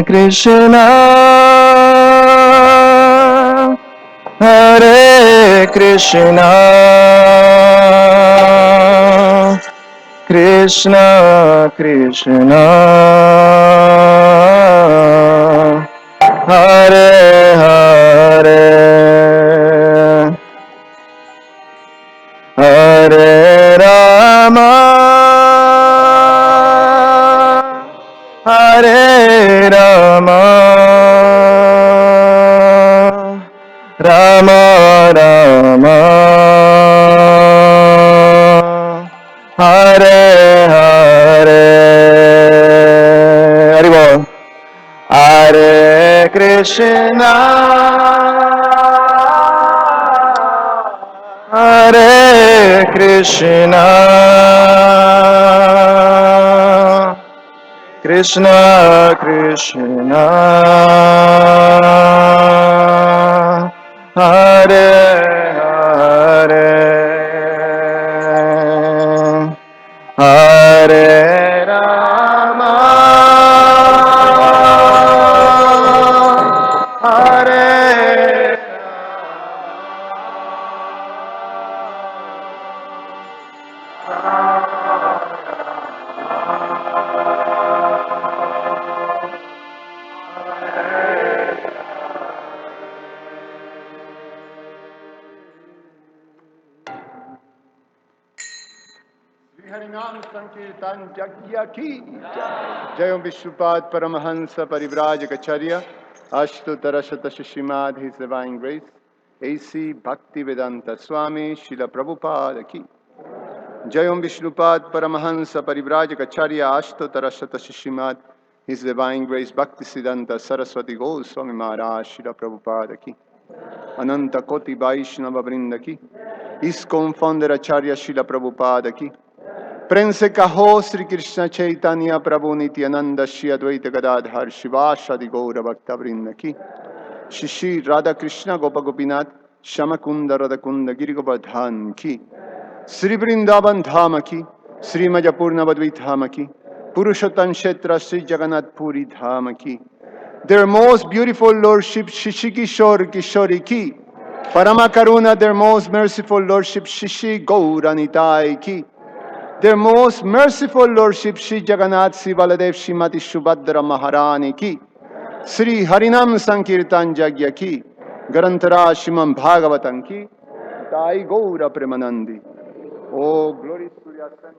Krishna, Hare Krishna, Krishna Krishna, Hare Hare, Hare Rama, Hare Rama, Rama Rama, Hare Hare, Hari Bol. Hare Krishna, Hare Krishna, Krishna Krishna, Hare Hare, Hare Rama, Hare हरिनाम संकीर्तन यज्ञ की जय विष्णुपाद परमहंस परिव्राजकचर्य अष्टोत्तर शत Srimad his divine grace AC Bhaktivedanta Swami Srila Prabhupada ki जय विष्णुपाद परमहंस परिव्राजकचर्य अष्टोत्तर शत Shrimad His Divine Grace Bhaktisiddhanta Saraswati Goswami Maharaj Srila Prabhupada ki Ananta Koti Vaishnava Vrinda ki ISKCON Founder Acharya Srila Prabhupada ki प्रेम से कहो श्री कृष्ण चैतन्य प्रभु नित्यानंद श्री अद्वैत गदाधर शिवासादि गौर भक्त वृंद की श्री श्री राधा कृष्ण गोप गोपीनाथ श्याम कुंद राधा कुंद गिरि गोवर्धन की श्री वृंदावन धाम की श्री मजपूर नवद्वीप धाम की पुरुषोत्तम क्षेत्र श्री जगन्नाथ पुरी धाम की Their most beautiful lordship Shishi Kishore Kishori ki Parama Karuna their most merciful lordship Shishi Gauranitai ki Their most merciful Lordship Sri Jagannath Sri Baladev Srimati Subhadra Maharani ki Sri Harinam Sankirtan Jagya ki Garantara Shrimam Bhagavatam ki Dai Gaura Premanandi. Oh, glory to Surya Sun.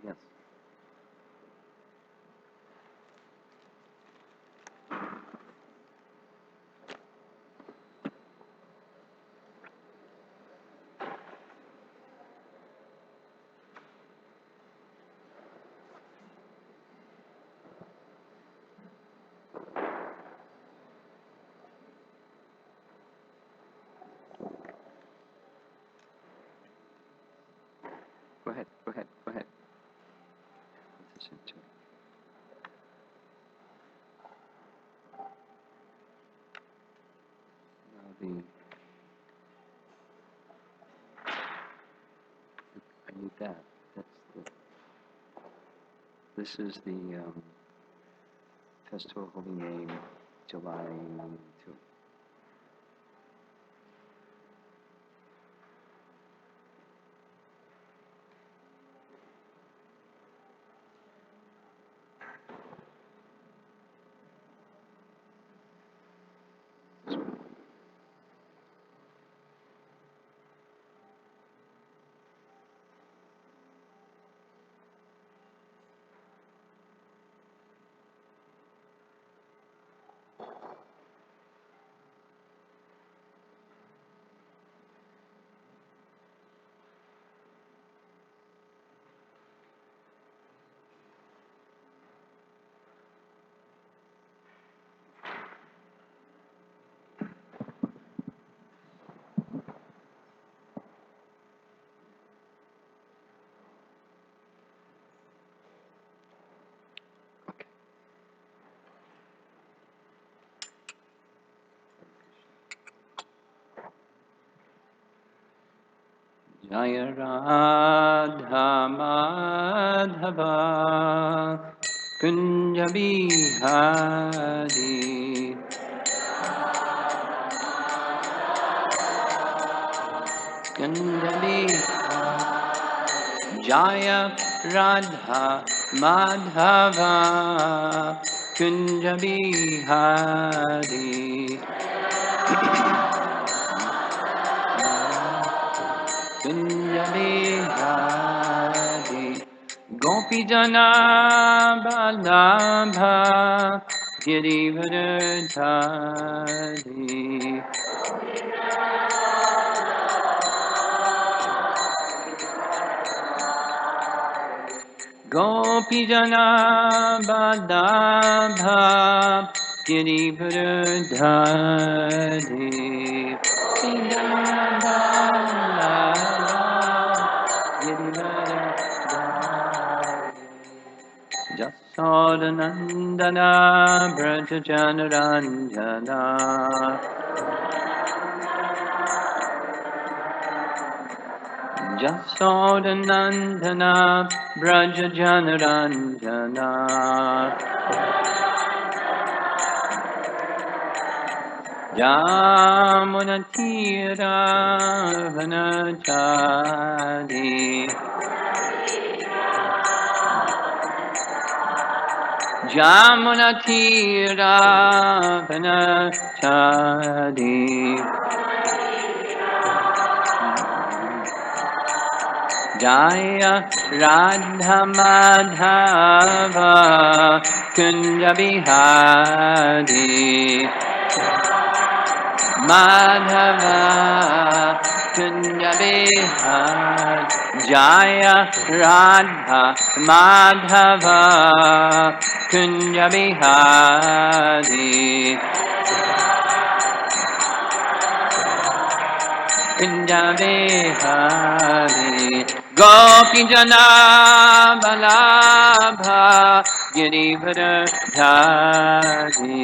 Yes. Go ahead. Go ahead. Go ahead. Listen to it. Now I need that. That's the. This is the Festival of Holy Name, July 2. Jaya Radha Madhava Kunja Bihari Kunja Bihari Jaya Radha Madhava Kunja Bihari Kunja Bihari Gopi Jana Balabha Girivardhari Gopi Jana Balabha Girivardhari Gopi Jana Balabha Girivardhari Jasodanandana Braja Janaranjana Jasodanandana Braja Janaranjana Yamunatira Vanachari Jamunatira Vanachari Jaya Radha Madhava Kunja Bihari Madhava Kunja Bihari Jaya Radha Madhava Kunja Bihari Kunja Bihari Gopi Jana Balabha Girivardhari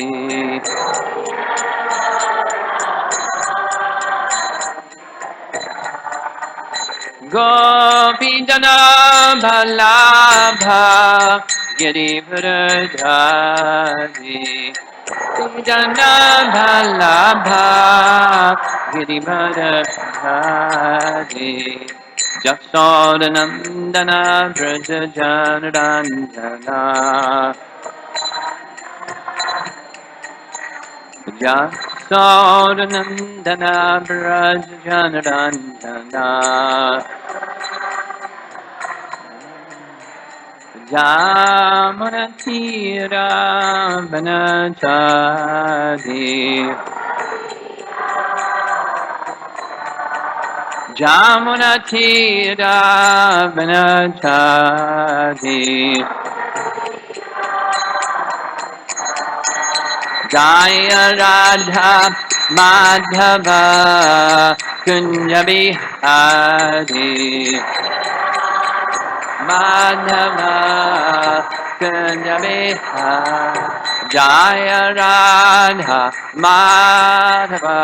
Gopi Jana Balabha Girivardhari Gopi Jana Balabha Girivardhari Jasodanandana Braja Janaranjana Jasodanandana Braja Janaranjana Jamunatira Vanachadi Jamunatira Vanachadi Jaya Radha Madhava Kunja Bihari Madhava Kunja Bihari Jaya Radha Madhava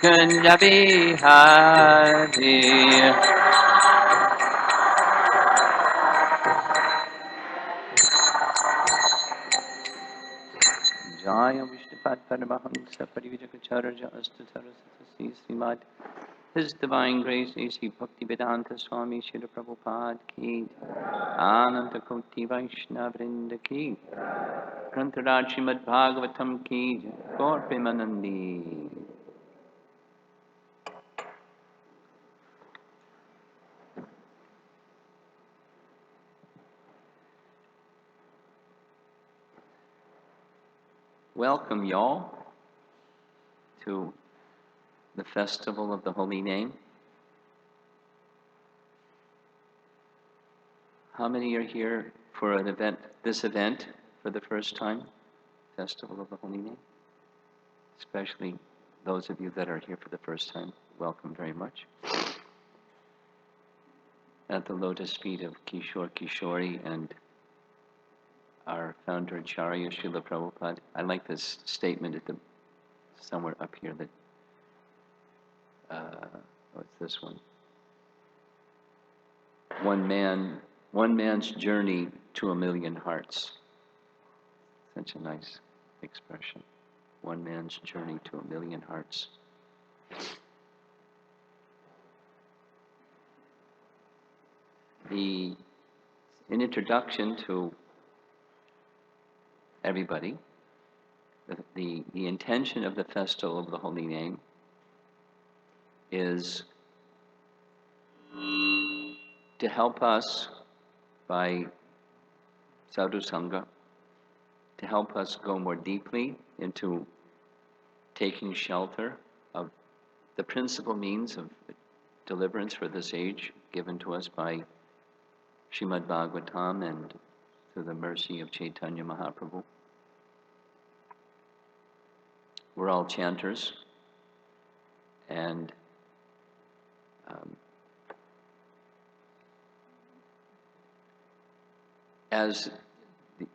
Kunja Bihari Jaya Vishnupad Paramahamsa Parivijakacharya Astatarasasi Srimad His Divine Grace A.C. Bhaktivedanta Swami Srila Prabhupada Ki Ananta Koti Vaishnava Vrinda Ki Grantaraj Srimad Bhagavatam Ki Gaur Premanandi. Welcome y'all to the Festival of the Holy Name. How many are here for an event, this event for the first time? Festival of the Holy Name? Especially those of you that are here for the first time, welcome very much. At the lotus feet of Kishore Kishori and our founder Acharya Srila Prabhupada. I like this statement at the somewhere up here that what's this one? One man's journey to a million hearts. Such a nice expression. One man's journey to a million hearts. An introduction to everybody. The intention of the Festival of the Holy Name is to help us by sadhu sangha, to help us go more deeply into taking shelter of the principal means of deliverance for this age given to us by Srimad Bhagavatam and through the mercy of Chaitanya Mahaprabhu. We're all chanters, and as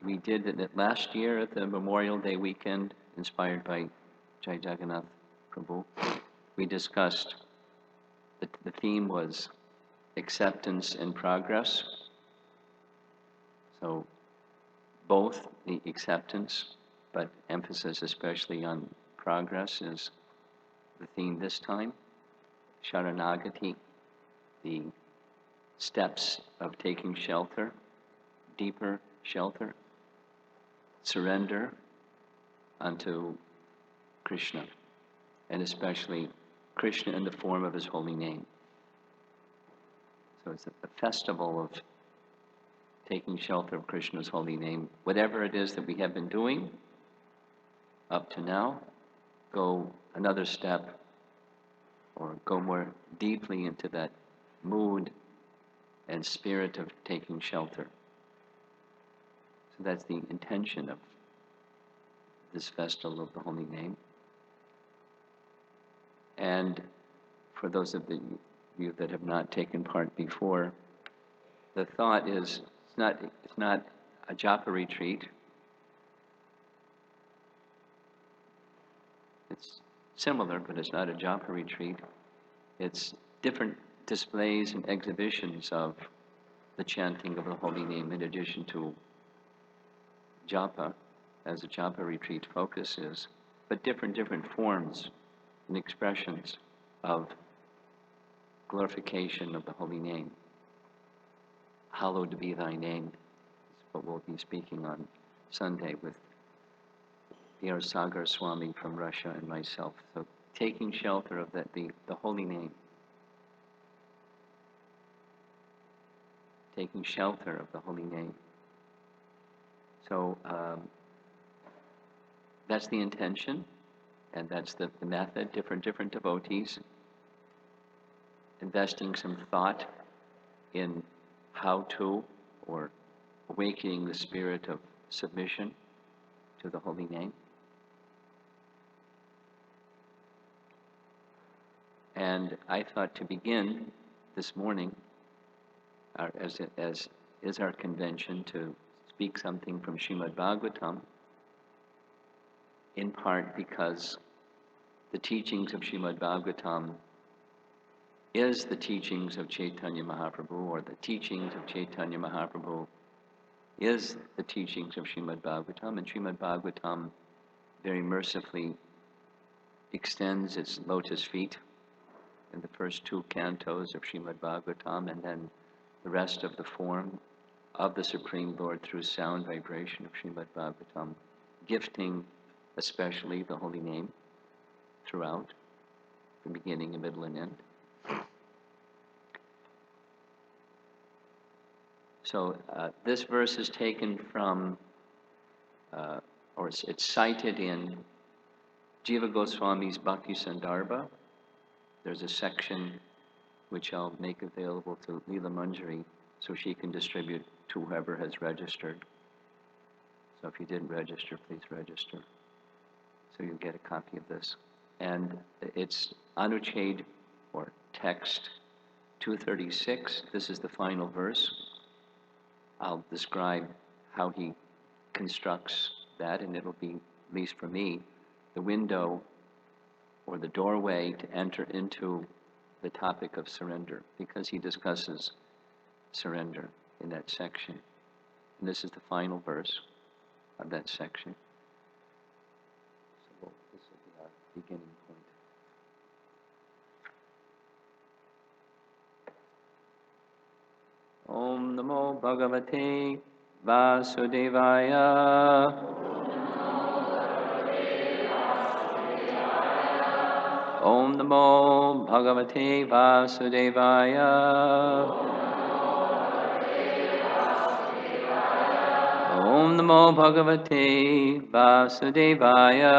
we did it last year at the Memorial Day weekend, inspired by Jai Jagannath Prabhu, we discussed the theme was acceptance and progress. So both the acceptance, but emphasis especially on progress is the theme this time. Sharanagati, the steps of taking shelter, deeper shelter, surrender unto Krishna, and especially Krishna in the form of his holy name. So it's a festival of taking shelter of Krishna's holy name. Whatever it is that we have been doing up to now, go another step or go more deeply into that mood and spirit of taking shelter. So that's the intention of this festival of the holy name. And for those of you that have not taken part before, the thought is it's not a japa retreat. It's similar, but it's not a japa retreat. It's different displays and exhibitions of the chanting of the holy name in addition to japa, as a japa retreat focus is, but different forms and expressions of glorification of the holy name. Hallowed be thy name is what we'll be speaking on Sunday with Romapada Swami from Russia and myself. So taking shelter of the holy name. taking shelter of the holy name. So that's the intention, and that's the method. Different devotees investing some thought in how to, or awakening the spirit of submission to the holy name. And I thought to begin this morning, as is our convention, to speak something from Srimad Bhagavatam, in part because the teachings of Srimad Bhagavatam is the teachings of Chaitanya Mahaprabhu, or the teachings of Chaitanya Mahaprabhu is the teachings of Srimad Bhagavatam, and Srimad Bhagavatam very mercifully extends its lotus feet in the first two cantos of Srimad Bhagavatam, and then the rest of the form of the Supreme Lord through sound vibration of Srimad Bhagavatam, gifting especially the holy name throughout, from beginning, middle, and end. So this verse is taken from, or it's cited in Jiva Goswami's Bhakti Sandarbha. There's a section which I'll make available to Leela Manjari so she can distribute to whoever has registered. So if you didn't register, please register. So you'll get a copy of this. And it's Anuchhed, or text 236. This is the final verse. I'll describe how he constructs that, and it'll be, at least for me, the window or the doorway to enter into the topic of surrender, because he discusses surrender in that section. And this is the final verse of that section. So this will be our beginning point. Om Namo Bhagavate Vasudevaya. Om Namo Bhagavate Vasudevaya. Om Namo Bhagavate Vasudevaya.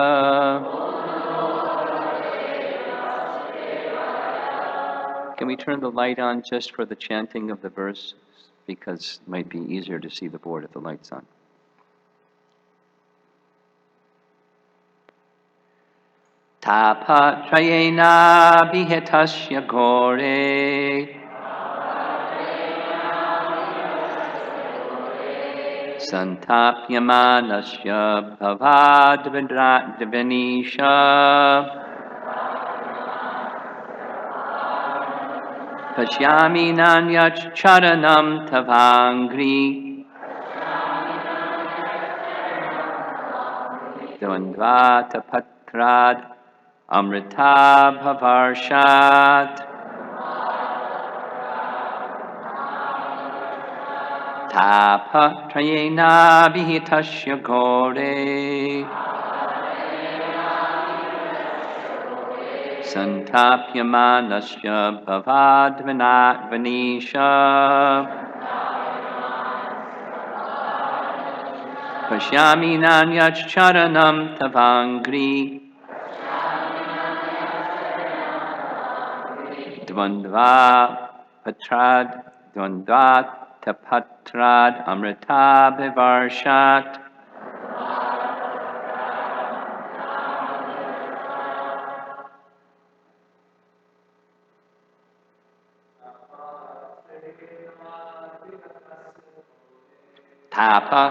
Can we turn the light on just for the chanting of the verse? Because it might be easier to see the board if the light's on. Tapa trayena bihetasya gore. Santapyamanasya bhavadvanisha. Pashyami nanyach charanam tavangri. Dvandvata patrad amrita bhavarshat. Tapa trayena vihitasya gore. Santapyamanasya bhavadvanisha. Pashyami nanyach charanam tavangri. Dvandva tapatrad amrita bhavarshat. Tapa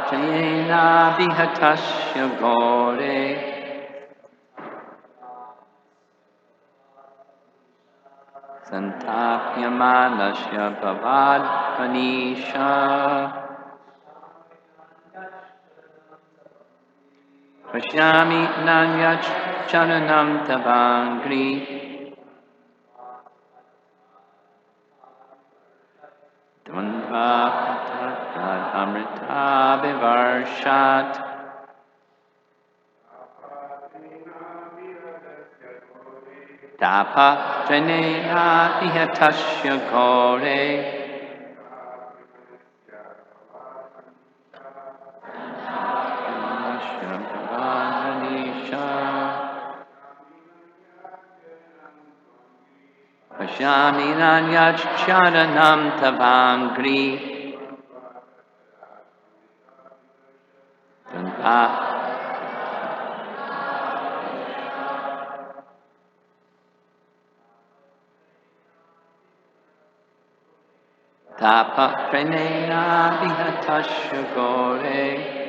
trayena vihatasya gore. Santapyamanasya bhavadvanisha. Pashyami nanyach charanam tavangri. Dvandva patrad amrita bhavarshat. Tapa janena vihatasya gore. Pasyaminam Yachcharanam Tavangri. Tapa pranena vihatasya gore.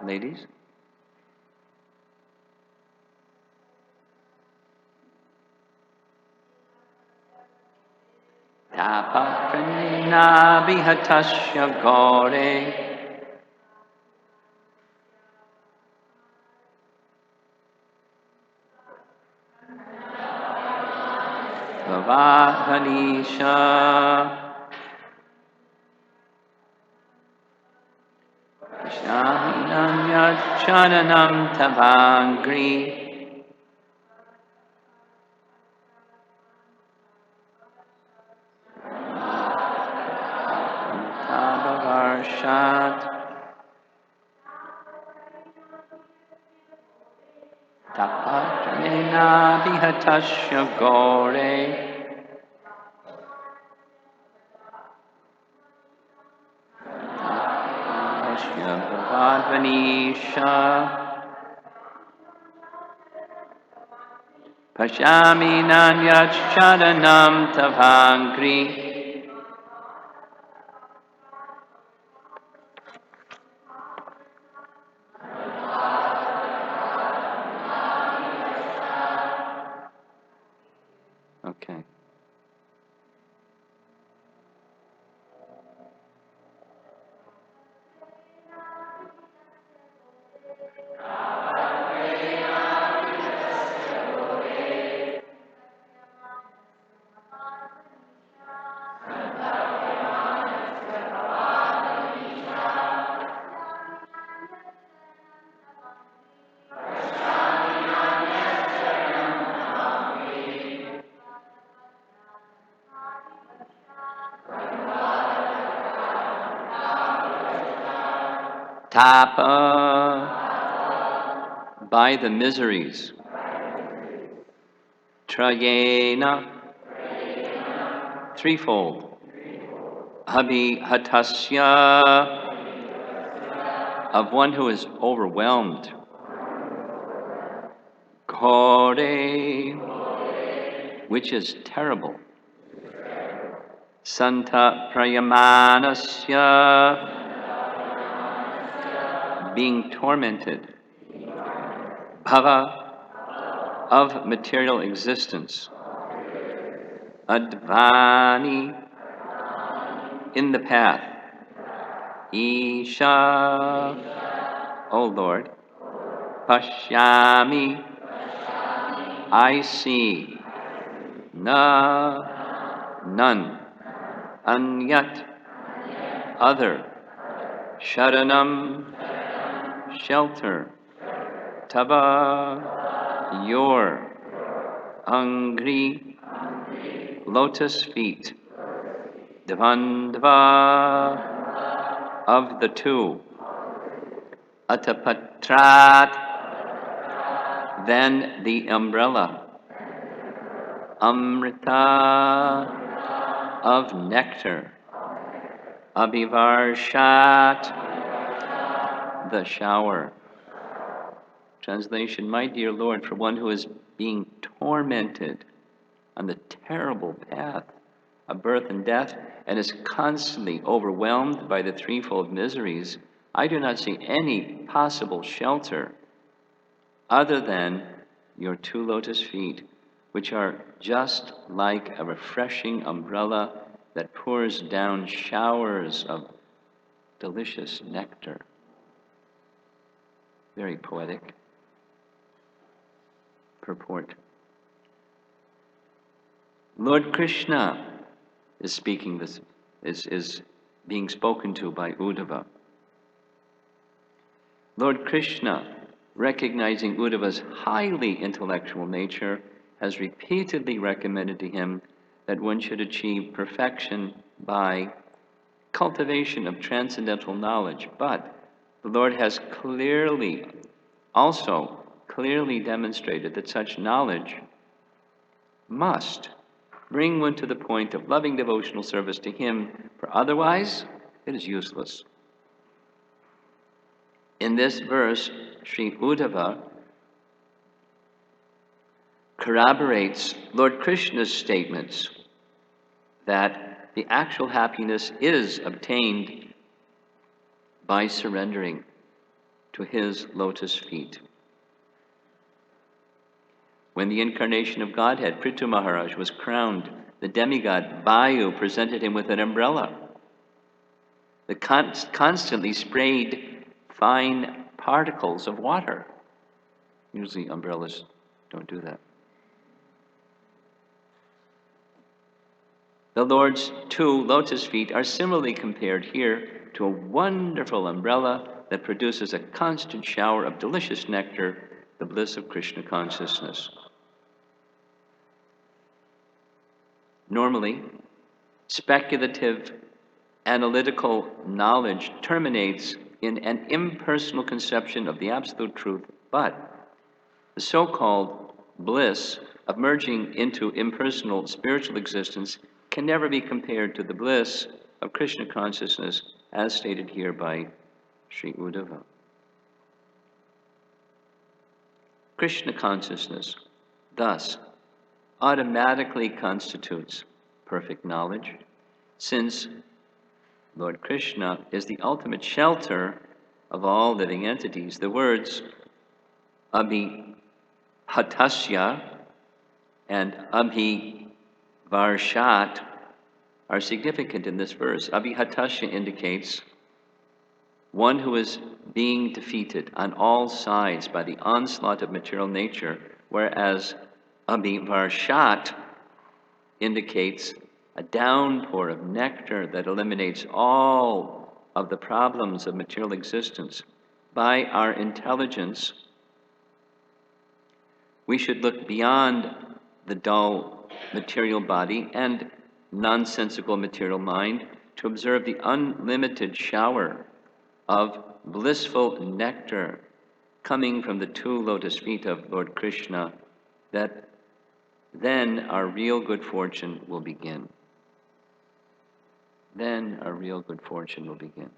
Ladies? Tapa pranena vihatasya gore. Vavadhanisha. Pasyaminam Yachcharanam Tavangri. Tabavarshat. Tapatranena vihatasya gore. Tapasya bhavadvanisha. Pasyaminam Yachcharanam Tavangri. Okay. Tapa, by the miseries. Trayena, threefold. Abhihatasya, of one who is overwhelmed. Kore, which is terrible. Santa prayamanasya, being tormented. Bhava, of material existence. Advani, in the path. Isha, O Lord. Pashyami, I see. Na, none. Anyat, other. Sharanam, shelter. Tava, your. Angri, lotus feet. Devandva, of the two. Atapatrat, then the umbrella. Amrita, of nectar. Abhivarshat, the shower. Translation, my dear Lord, for one who is being tormented on the terrible path of birth and death and is constantly overwhelmed by the threefold miseries, I do not see any possible shelter other than your two lotus feet, which are just like a refreshing umbrella that pours down showers of delicious nectar. Very poetic. Purport. Lord Krishna is speaking this, is being spoken to by Uddhava. Lord Krishna, recognizing Uddhava's highly intellectual nature, has repeatedly recommended to him that one should achieve perfection by cultivation of transcendental knowledge. But the Lord has also clearly demonstrated that such knowledge must bring one to the point of loving devotional service to him, for otherwise it is useless. In this verse, Sri Uddhava corroborates Lord Krishna's statements that the actual happiness is obtained by surrendering to his lotus feet. When the incarnation of Godhead, Prithu Maharaj, was crowned, the demigod Vayu presented him with an umbrella that constantly sprayed fine particles of water. Usually umbrellas don't do that. The Lord's two lotus feet are similarly compared here to a wonderful umbrella that produces a constant shower of delicious nectar, the bliss of Krishna consciousness. Normally, speculative analytical knowledge terminates in an impersonal conception of the absolute truth, but the so-called bliss of merging into impersonal spiritual existence can never be compared to the bliss of Krishna consciousness as stated here by Sri Uddhava. Krishna consciousness thus automatically constitutes perfect knowledge, since Lord Krishna is the ultimate shelter of all living entities. The words abhihatasya and abhivarshat are significant in this verse. Abhihatasya indicates one who is being defeated on all sides by the onslaught of material nature, whereas abhivarshat indicates a downpour of nectar that eliminates all of the problems of material existence. By our intelligence, we should look beyond the dull material body and nonsensical material mind to observe the unlimited shower of blissful nectar coming from the two lotus feet of Lord Krishna, that then our real good fortune will begin. Then our real good fortune will begin.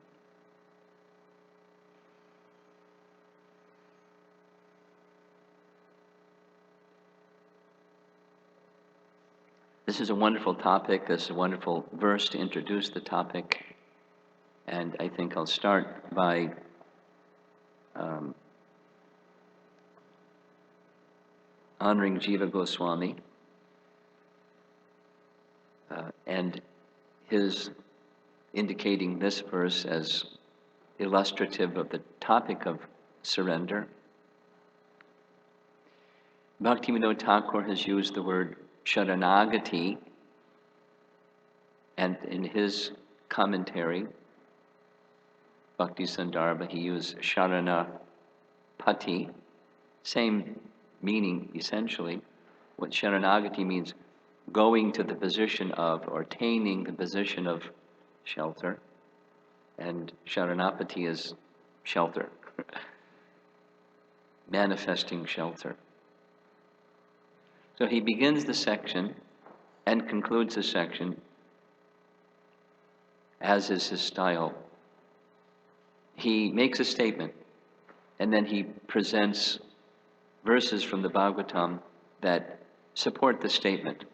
This is a wonderful topic. This is a wonderful verse to introduce the topic. And I think I'll start by honoring Jiva Goswami and his indicating this verse as illustrative of the topic of surrender. Bhaktivinoda Thakur has used the word Sharanagati, and in his commentary, Bhakti Sandarbha, he used Sharanapati, same meaning essentially. What Sharanagati means, going to the position of, or attaining the position of shelter, and Sharanapati is shelter, manifesting shelter. So he begins the section and concludes the section, as is his style. He makes a statement, and then he presents verses from the Bhagavatam that support the statement.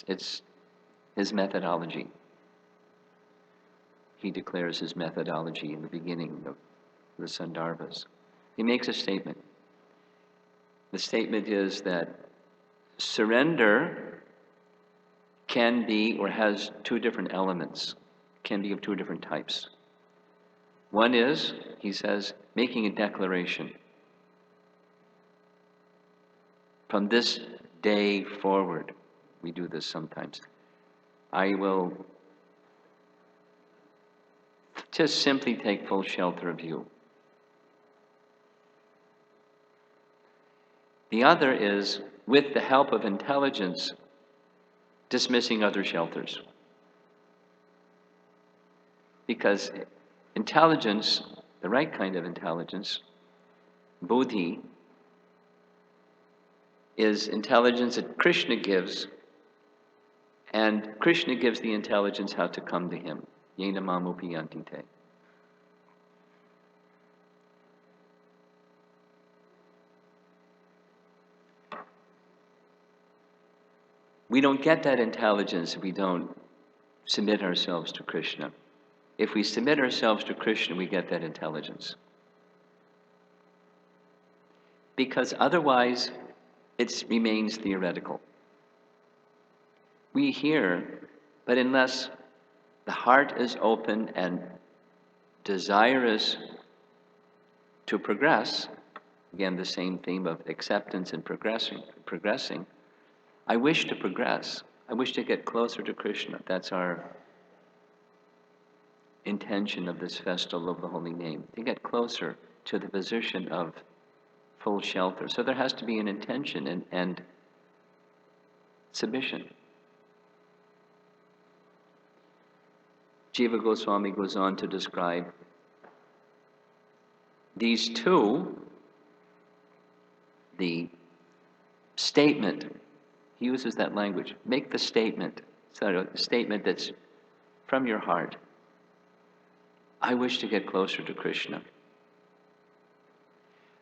It's his methodology. He declares his methodology in the beginning of the Sandarbhas. He makes a statement. The statement is that surrender can be, or has two different elements, can be of two different types. One is, he says, making a declaration. From this day forward, we do this sometimes. I will Just simply take full shelter of you. The other is, with the help of intelligence, dismissing other shelters. Because intelligence, the right kind of intelligence, buddhi, is intelligence that Krishna gives, and Krishna gives the intelligence how to come to him. Yena mamupiyanti te. We don't get that intelligence if we don't submit ourselves to Krishna. If we submit ourselves to Krishna, we get that intelligence. Because otherwise, it remains theoretical. We hear, but unless the heart is open and desirous to progress, again, the same theme of acceptance and progressing, I wish to progress. I wish to get closer to Krishna. That's our intention of this festival of the holy name, to get closer to the position of full shelter. So there has to be an intention and submission. Jiva Goswami goes on to describe these two, the statement, he uses that language, make the statement, so a statement that's from your heart. I wish to get closer to Krishna.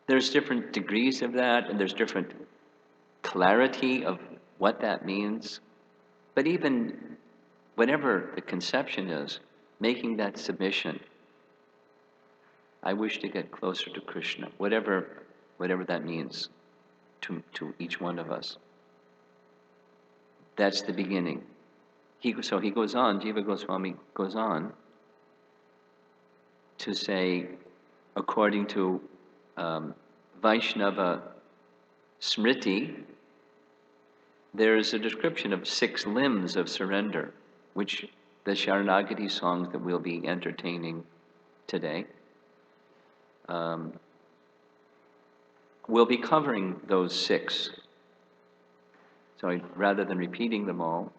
There's different degrees of that, and there's different clarity of what that means. But even whatever the conception is, making that submission, I wish to get closer to Krishna, whatever that means to each one of us. That's the beginning. So he goes on, Jiva Goswami goes on to say, according to Vaishnava Smriti, there is a description of 6 limbs of surrender, which the Sharanagati songs that we'll be entertaining today will be covering those 6. So rather than repeating them all,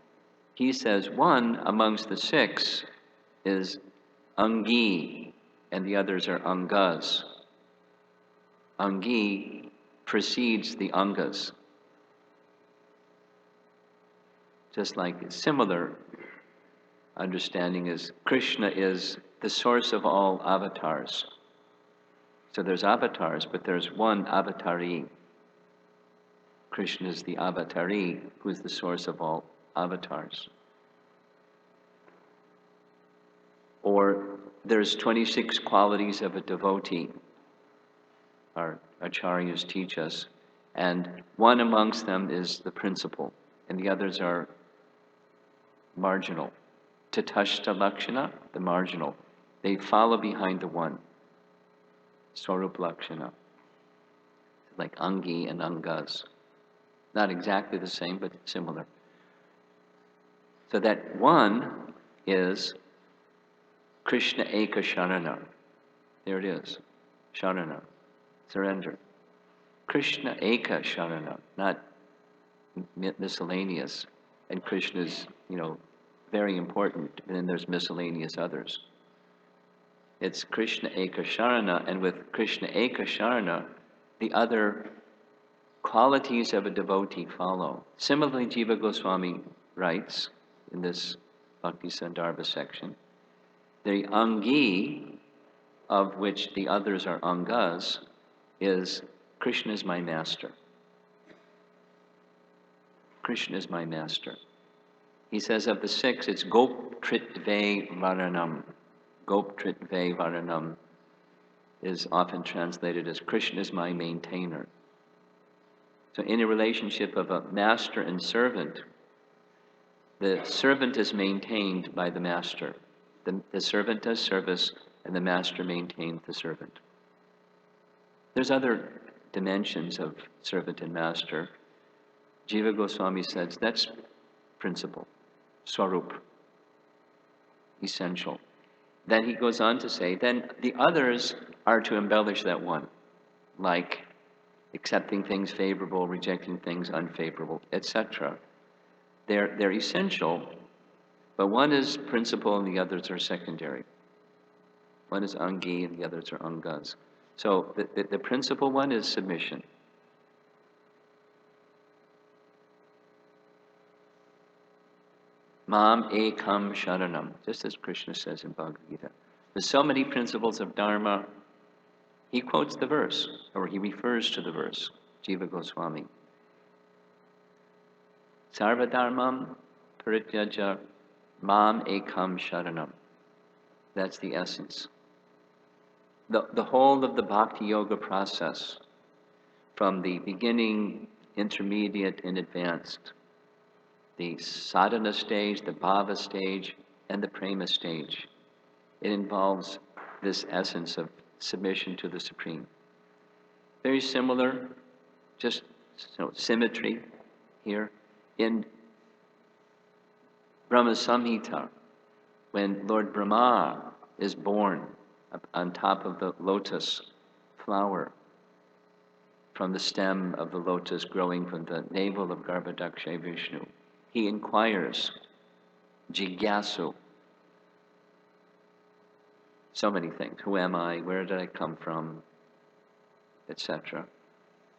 he says one amongst the 6 is Angi, and the others are Angas. Angi precedes the Angas. Just like a similar understanding is Krishna is the source of all avatars. So there's avatars, but there's one avatari. Krishna is the avatari, who is the source of all avatars. Or there's 26 qualities of a devotee, our acharyas teach us, and one amongst them is the principal, and the others are marginal. Tatashta Lakshana, the marginal. They follow behind the one. Swarup Lakshana. Like Angi and Angas. Not exactly the same, but similar. So that one is Krishna Eka Sharana. There it is. Sharana. Surrender. Krishna Eka Sharana, not miscellaneous. And Krishna's, very important, and then there's miscellaneous others. It's Krishna Eka Sharana, and with Krishna Eka Sharana, the other qualities of a devotee follow. Similarly, Jiva Goswami writes in this Bhakti Sandarbha section, the Angi, of which the others are Angas, is Krishna is my master. Krishna is my master. He says of the 6, it's Goptritve Varanam. Goptritve Varanam is often translated as Krishna is my maintainer. So in a relationship of a master and servant, the servant is maintained by the master. The servant does service, and the master maintains the servant. There's other dimensions of servant and master. Jiva Goswami says that's principle, swarup, essential. then he goes on to say, then the others are to embellish that one, like accepting things favorable, rejecting things unfavorable, etc. They're essential, but one is principal and the others are secondary. One is angi and the others are angas. So the principal one is submission. Mam ekam sharanam, just as Krishna says in Bhagavad Gita. There's so many principles of Dharma. He quotes the verse, or he refers to the verse, Jiva Goswami. Sarva dharmam parityaja mam ekam sharanam. That's the essence. The whole of the bhakti yoga process, from the beginning, intermediate, and advanced, the sadhana stage, the bhava stage, and the prema stage, it involves this essence of submission to the Supreme. Very similar, just symmetry here. In Brahma Samhita, when Lord Brahma is born on top of the lotus flower, from the stem of the lotus growing from the navel of Garbhodaksha Vishnu, he inquires, jigyasu, so many things. Who am I? Where did I come from? Etc.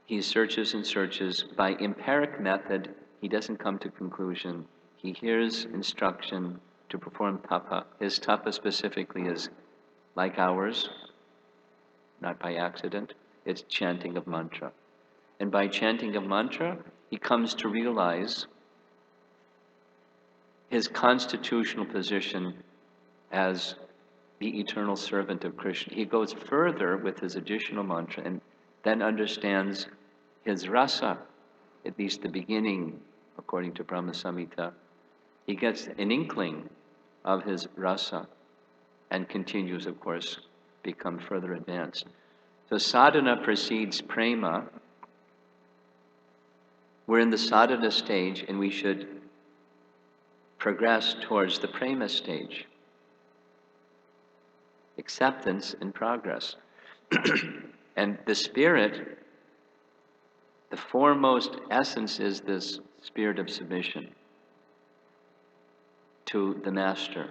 He searches and searches. By empiric method, he doesn't come to conclusion. He hears instruction to perform tapa. His tapa specifically is like ours, not by accident. It's chanting of mantra. And by chanting of mantra, he comes to realize his constitutional position as the eternal servant of Krishna. He goes further with his additional mantra and then understands his rasa, at least the beginning, according to Brahma Samhita. He gets an inkling of his rasa and continues, of course, become further advanced. So sadhana precedes prema. We're in the sadhana stage and we should progress towards the prema stage. Acceptance and progress. And the spirit, the foremost essence is this spirit of submission to the master.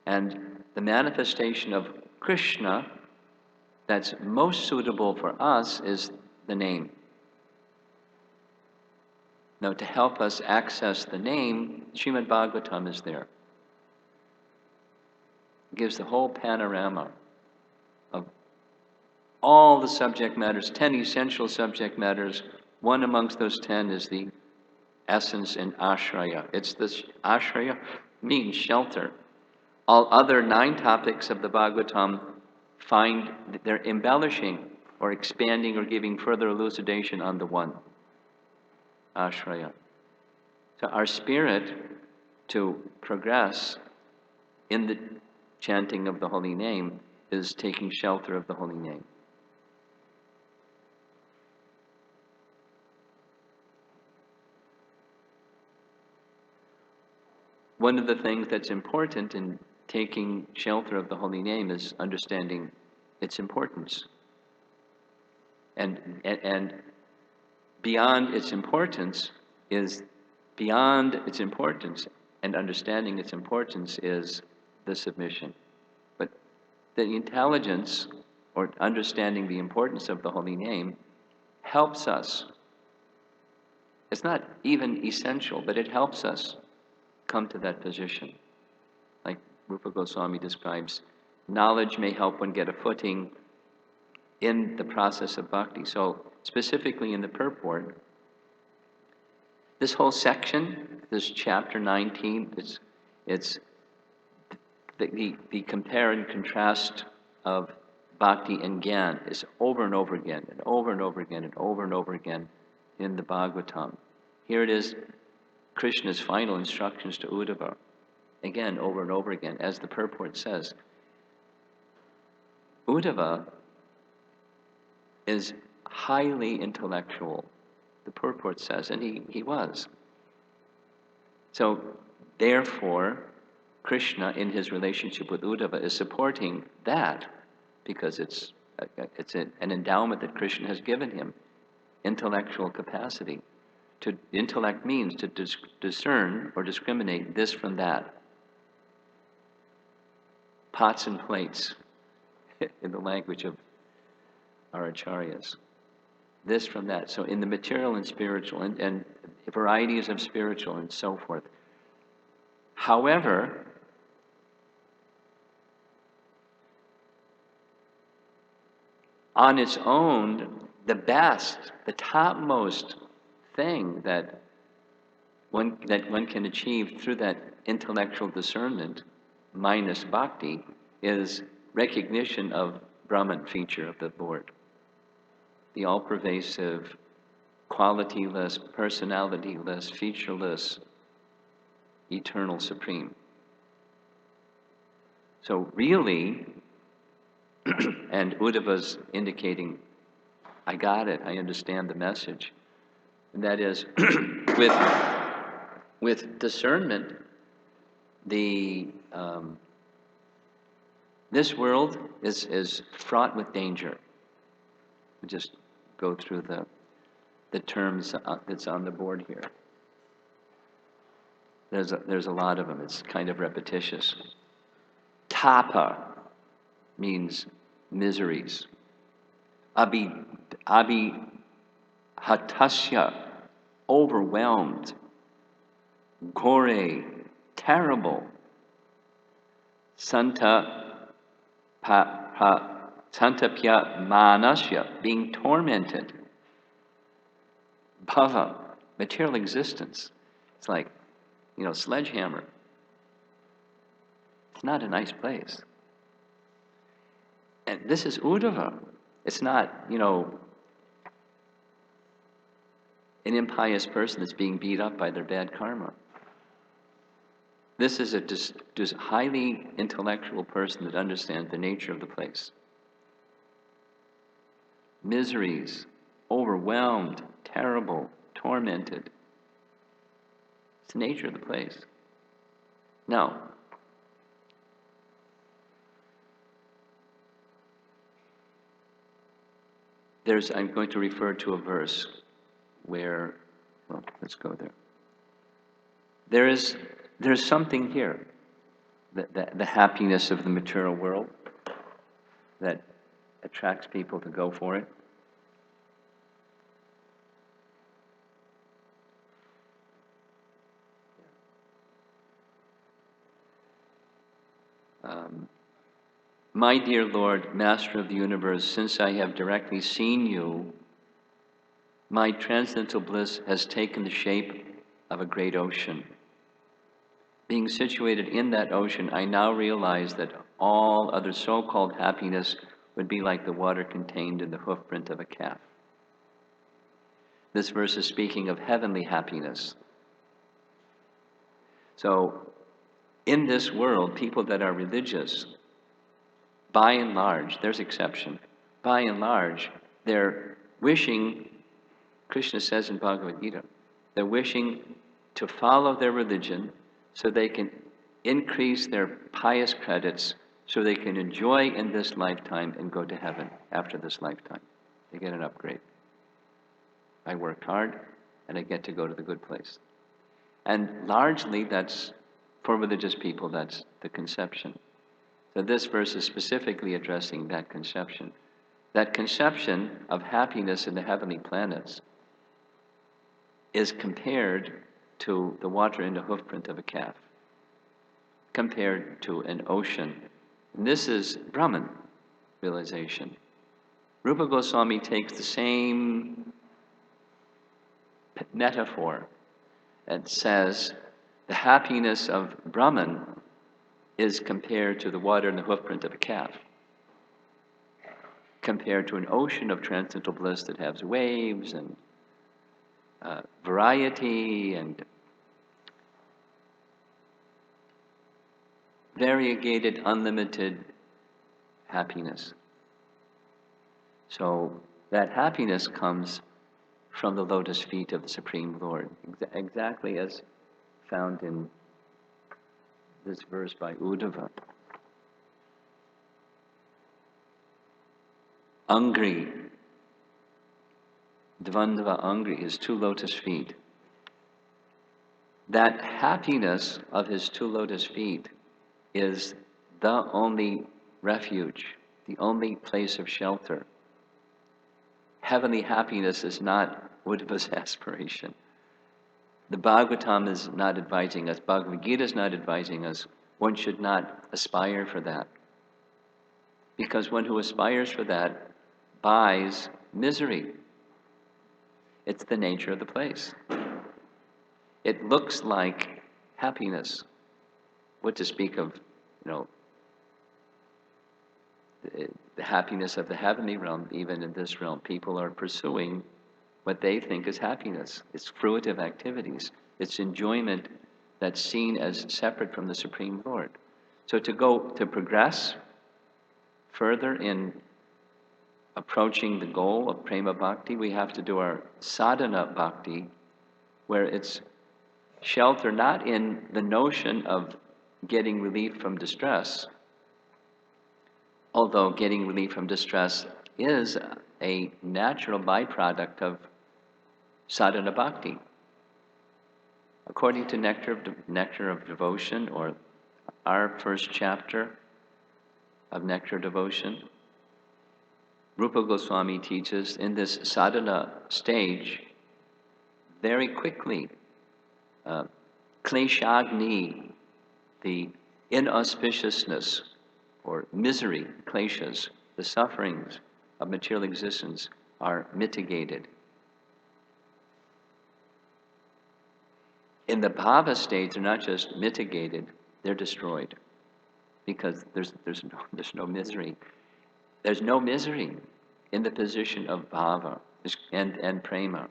And the manifestation of Krishna that's most suitable for us is the name. Now, to help us access the name, Srimad Bhagavatam is there. It gives the whole panorama of all the subject matters, 10 essential subject matters. One amongst those 10 is the essence in ashraya. It's this ashraya means shelter. All other 9 topics of the Bhagavatam find that they're embellishing or expanding or giving further elucidation on the one, ashraya. So our spirit to progress in the chanting of the holy name is taking shelter of the holy name. One of the things that's important in taking shelter of the holy name is understanding its importance. And beyond its importance and understanding its importance is the submission. But the intelligence or understanding the importance of the holy name helps us. It's not even essential, but it helps us come to that position. Like Rupa Goswami describes, knowledge may help one get a footing in the process of bhakti. So specifically in the purport, this whole section, this chapter 19, it's the compare and contrast of bhakti and gyan is over and over again, and over and over again, and over and over again in the Bhagavatam. Here it is, Krishna's final instructions to Uddhava, again, over and over again, as the purport says. Uddhava is highly intellectual, the purport says, and he was. So, therefore, Krishna, in his relationship with Uddhava, is supporting that because it's an endowment that Krishna has given him, intellectual capacity. Intellect means to discern or discriminate this from that. Pots and plates, in the language of our acharyas. This from that. So in the material and spiritual, and varieties of spiritual and so forth. However, on its own, the best, the topmost thing that one can achieve through that intellectual discernment, minus bhakti, is recognition of Brahman feature of the Lord. The all-pervasive, qualityless, personalityless, featureless, eternal supreme. So really, and Uddhava's indicating, I got it, I understand the message. And that is, with discernment, this world is fraught with danger. We just go through the terms that's on the board here. There's a lot of them. It's kind of repetitious. Tapa means miseries. Abhihatasya, overwhelmed. Gore, terrible. Santapya manasya, being tormented. Bhava, material existence. It's like, sledgehammer. It's not a nice place. And this is Uddhava. It's not, an impious person that's being beat up by their bad karma. This is a just highly intellectual person that understands the nature of the place. Miseries, overwhelmed, terrible, tormented. It's the nature of the place. Now, I'm going to refer to a verse where, let's go there. There's something here, the happiness of the material world that attracts people to go for it. My dear Lord, Master of the universe, since I have directly seen you, my transcendental bliss has taken the shape of a great ocean. Being situated in that ocean, I now realize that all other so-called happiness would be like the water contained in the hoofprint of a calf. This verse is speaking of heavenly happiness. So, in this world, people that are religious, by and large, there's exception, by and large, they're wishing, Krishna says in Bhagavad Gita, they're wishing to follow their religion so they can increase their pious credits so they can enjoy in this lifetime and go to heaven after this lifetime. They get an upgrade. I worked hard and I get to go to the good place. And largely that's, for religious people, that's the conception. So this verse is specifically addressing that conception. That conception of happiness in the heavenly planets is compared to the water in the hoofprint of a calf, compared to an ocean. And this is Brahman realization. Rupa Goswami takes the same metaphor and says the happiness of Brahman is compared to the water in the hoofprint of a calf, compared to an ocean of transcendental bliss that has waves and variety and variegated, unlimited happiness. So that happiness comes from the lotus feet of the Supreme Lord, exactly as found in this verse by Uddhava. Angri, Dvandava Angri, his 2 lotus feet. That happiness of his 2 lotus feet is the only refuge, the only place of shelter. Heavenly happiness is not Uddhava's aspiration. The Bhagavatam is not advising us, Bhagavad Gita is not advising us, one should not aspire for that. Because one who aspires for that buys misery. It's the nature of the place. It looks like happiness. What to speak of, the happiness of the heavenly realm, even in this realm. People are pursuing what they think is happiness. It's fruitive activities. It's enjoyment that's seen as separate from the Supreme Lord. So to progress further in approaching the goal of prema bhakti, we have to do our sadhana bhakti, where it's shelter not in the notion of getting relief from distress, although getting relief from distress is a natural byproduct of sadhana bhakti. According to Nectar of Devotion, or our first chapter of Nectar of Devotion, Rupa Goswami teaches in this sadhana stage, very quickly, kleshagni, the inauspiciousness or misery, kleshas, the sufferings of material existence are mitigated. In the bhava stage, they're not just mitigated, they're destroyed. Because there's no misery. There's no misery in the position of bhava and prema.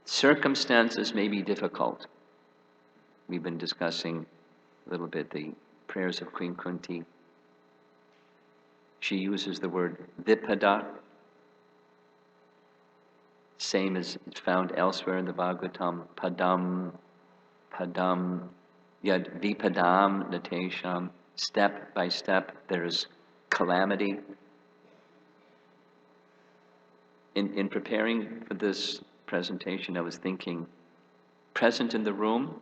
Circumstances may be difficult. We've been discussing a little bit the prayers of Queen Kunti. She uses the word vipada, same as it's found elsewhere in the Bhagavatam, padam, yad vipadam natesham, step by step there's calamity. In preparing for this presentation, I was thinking, present in the room,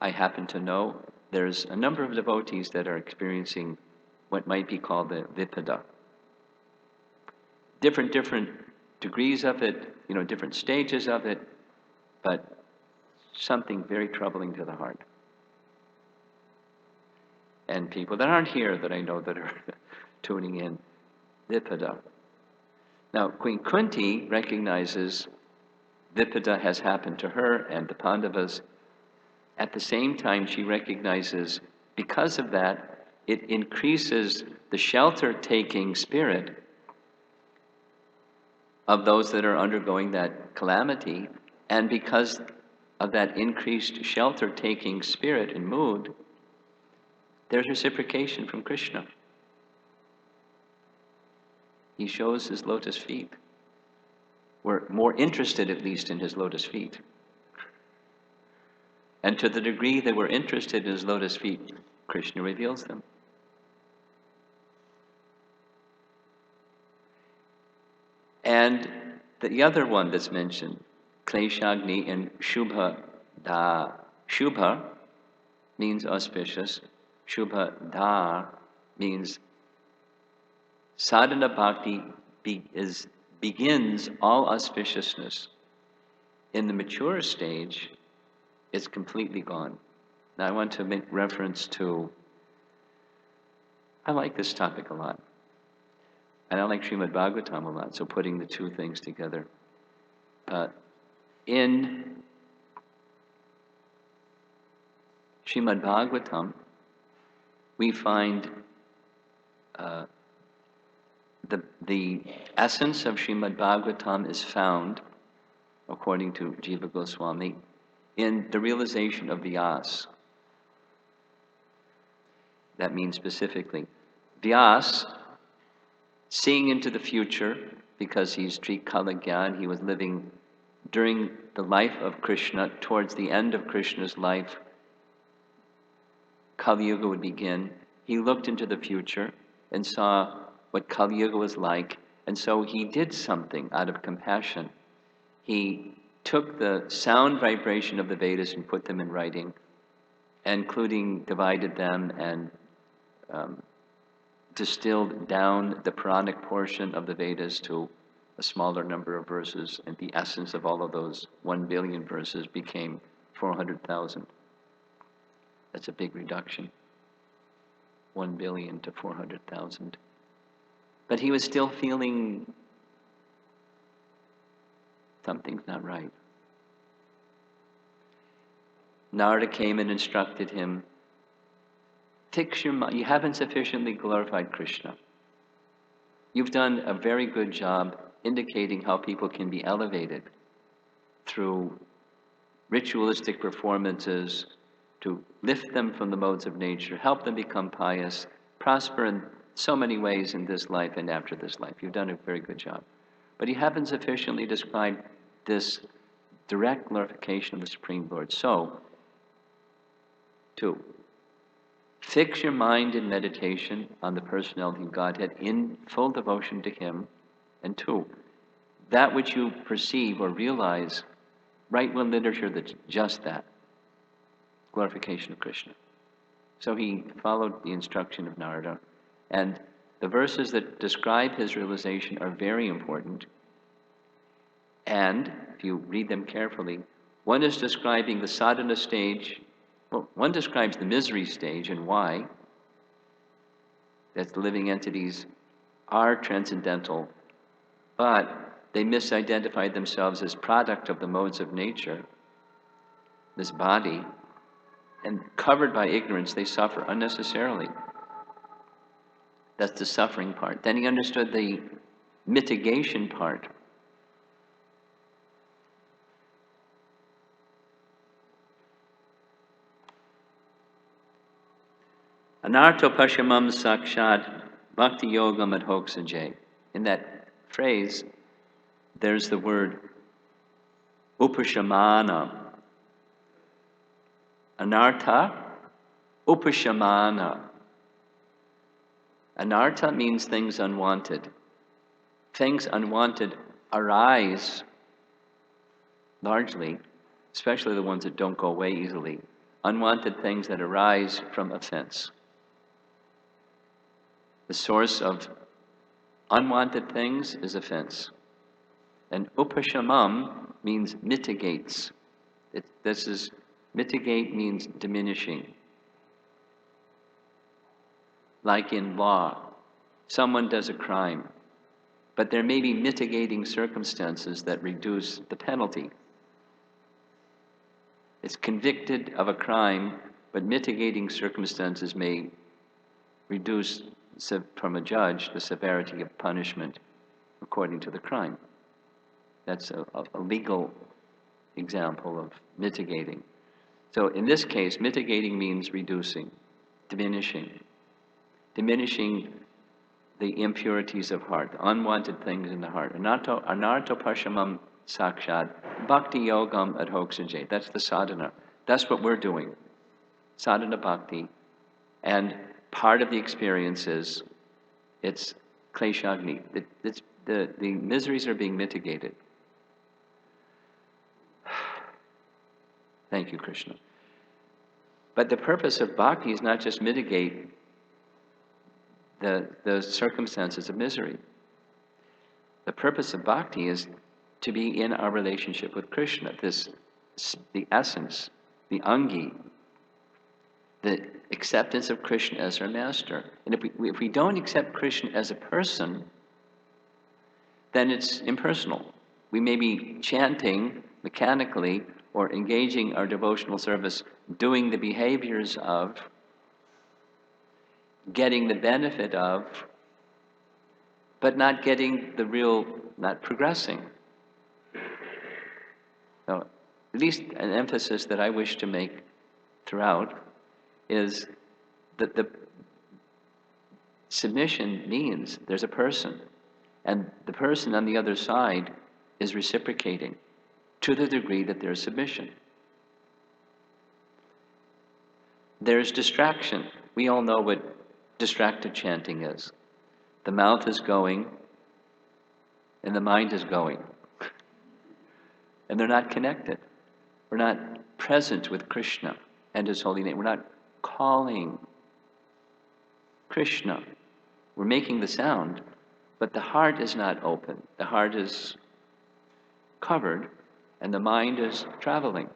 I happen to know there's a number of devotees that are experiencing what might be called the vipada. Different degrees of it, different stages of it, but something very troubling to the heart. And people that aren't here that I know that are tuning in, vipada. Now, Queen Kunti recognizes vipada has happened to her and the Pandavas. At the same time, she recognizes, because of that, it increases the shelter-taking spirit of those that are undergoing that calamity. And because of that increased shelter-taking spirit and mood, there's reciprocation from Krishna. He shows his lotus feet. We're more interested, at least, in his lotus feet. And to the degree that we're interested in his lotus feet, Krishna reveals them. And the other one that's mentioned, Kleshagni and Shubha Da. Shubha means auspicious. Shubha Da means sadhana bhakti begins all auspiciousness. In the mature stage, it's completely gone. Now I want to make reference to, I like this topic a lot. And I like Srimad Bhagavatam a lot, so putting the two things together. In Srimad Bhagavatam, we find the essence of Srimad Bhagavatam is found, according to Jiva Goswami, in the realization of Vyas. That means specifically, Vyas, seeing into the future, because he's Trikala Gyan, he was living during the life of Krishna, towards the end of Krishna's life, Kali Yuga would begin, he looked into the future and saw what Kali Yuga was like, and so he did something out of compassion. He took the sound vibration of the Vedas and put them in writing, including divided them and distilled down the Puranic portion of the Vedas to a smaller number of verses, and the essence of all of those 1 billion verses became 400,000. That's a big reduction. 1 billion to 400,000. But he was still feeling something's not right. Narada came and instructed him, fix your mind. You haven't sufficiently glorified Krishna. You've done a very good job indicating how people can be elevated through ritualistic performances to lift them from the modes of nature, help them become pious, prosper in so many ways in this life and after this life. You've done a very good job. But you haven't sufficiently described this direct glorification of the Supreme Lord. So, 2, fix your mind in meditation on the personality of Godhead in full devotion to Him. And 2, that which you perceive or realize, write one literature that's just that, glorification of Krishna. So he followed the instruction of Narada. And the verses that describe his realization are very important. And if you read them carefully, one is describing the sadhana stage. Well, one describes the misery stage and why. That the living entities are transcendental, but they misidentified themselves as product of the modes of nature, this body, and covered by ignorance, they suffer unnecessarily. That's the suffering part. Then he understood the mitigation part. Anarto pashamam sakshat bhakti yogam adhoksajay. In that phrase, there's the word upashamana. Anartha, upashamana. Anartha means things unwanted. Things unwanted arise largely, especially the ones that don't go away easily. Unwanted things that arise from offense. The source of unwanted things is offense. And upashamam means mitigates. Mitigate means diminishing. Like in law, someone does a crime, but there may be mitigating circumstances that reduce the penalty. It's convicted of a crime, but mitigating circumstances may reduce from a judge the severity of punishment according to the crime. That's a legal example of mitigating. So in this case, mitigating means reducing, diminishing the impurities of heart, the unwanted things in the heart. Anarto pashamam sakshat bhakti yogam adhoksajay. That's the sadhana. That's what we're doing. Sadhana bhakti. And part of the experience is, it's kleshagni. The miseries are being mitigated. Thank you, Krishna. But the purpose of bhakti is not just mitigate the circumstances of misery. The purpose of bhakti is to be in our relationship with Krishna, the essence, the angi, the acceptance of Krishna as our master. And if we don't accept Krishna as a person, then it's impersonal. We may be chanting mechanically or engaging our devotional service, doing the behaviors of, getting the benefit of, but not getting the real, not progressing. So, at least an emphasis that I wish to make throughout is that the submission means there's a person, and the person on the other side is reciprocating to the degree that there's submission. there's distraction. We all know what distracted chanting is. The mouth is going and the mind is going. And they're not connected. We're not present with Krishna and His holy name. We're not calling Krishna. We're making the sound, but the heart is not open. The heart is covered and the mind is traveling.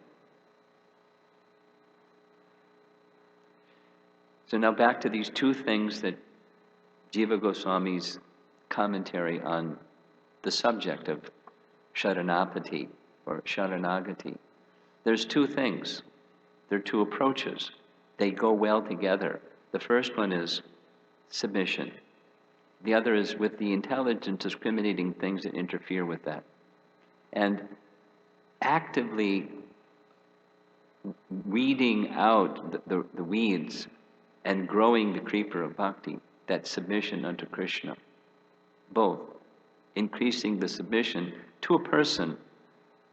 So now back to these two things that Jiva Goswami's commentary on the subject of Sharanapati or Sharanagati. There's two things. There are two approaches. They go well together. The first one is submission. The other is with the intelligent discriminating things that interfere with that. And actively weeding out the weeds and growing the creeper of bhakti, that submission unto Krishna. Both. Increasing the submission to a person.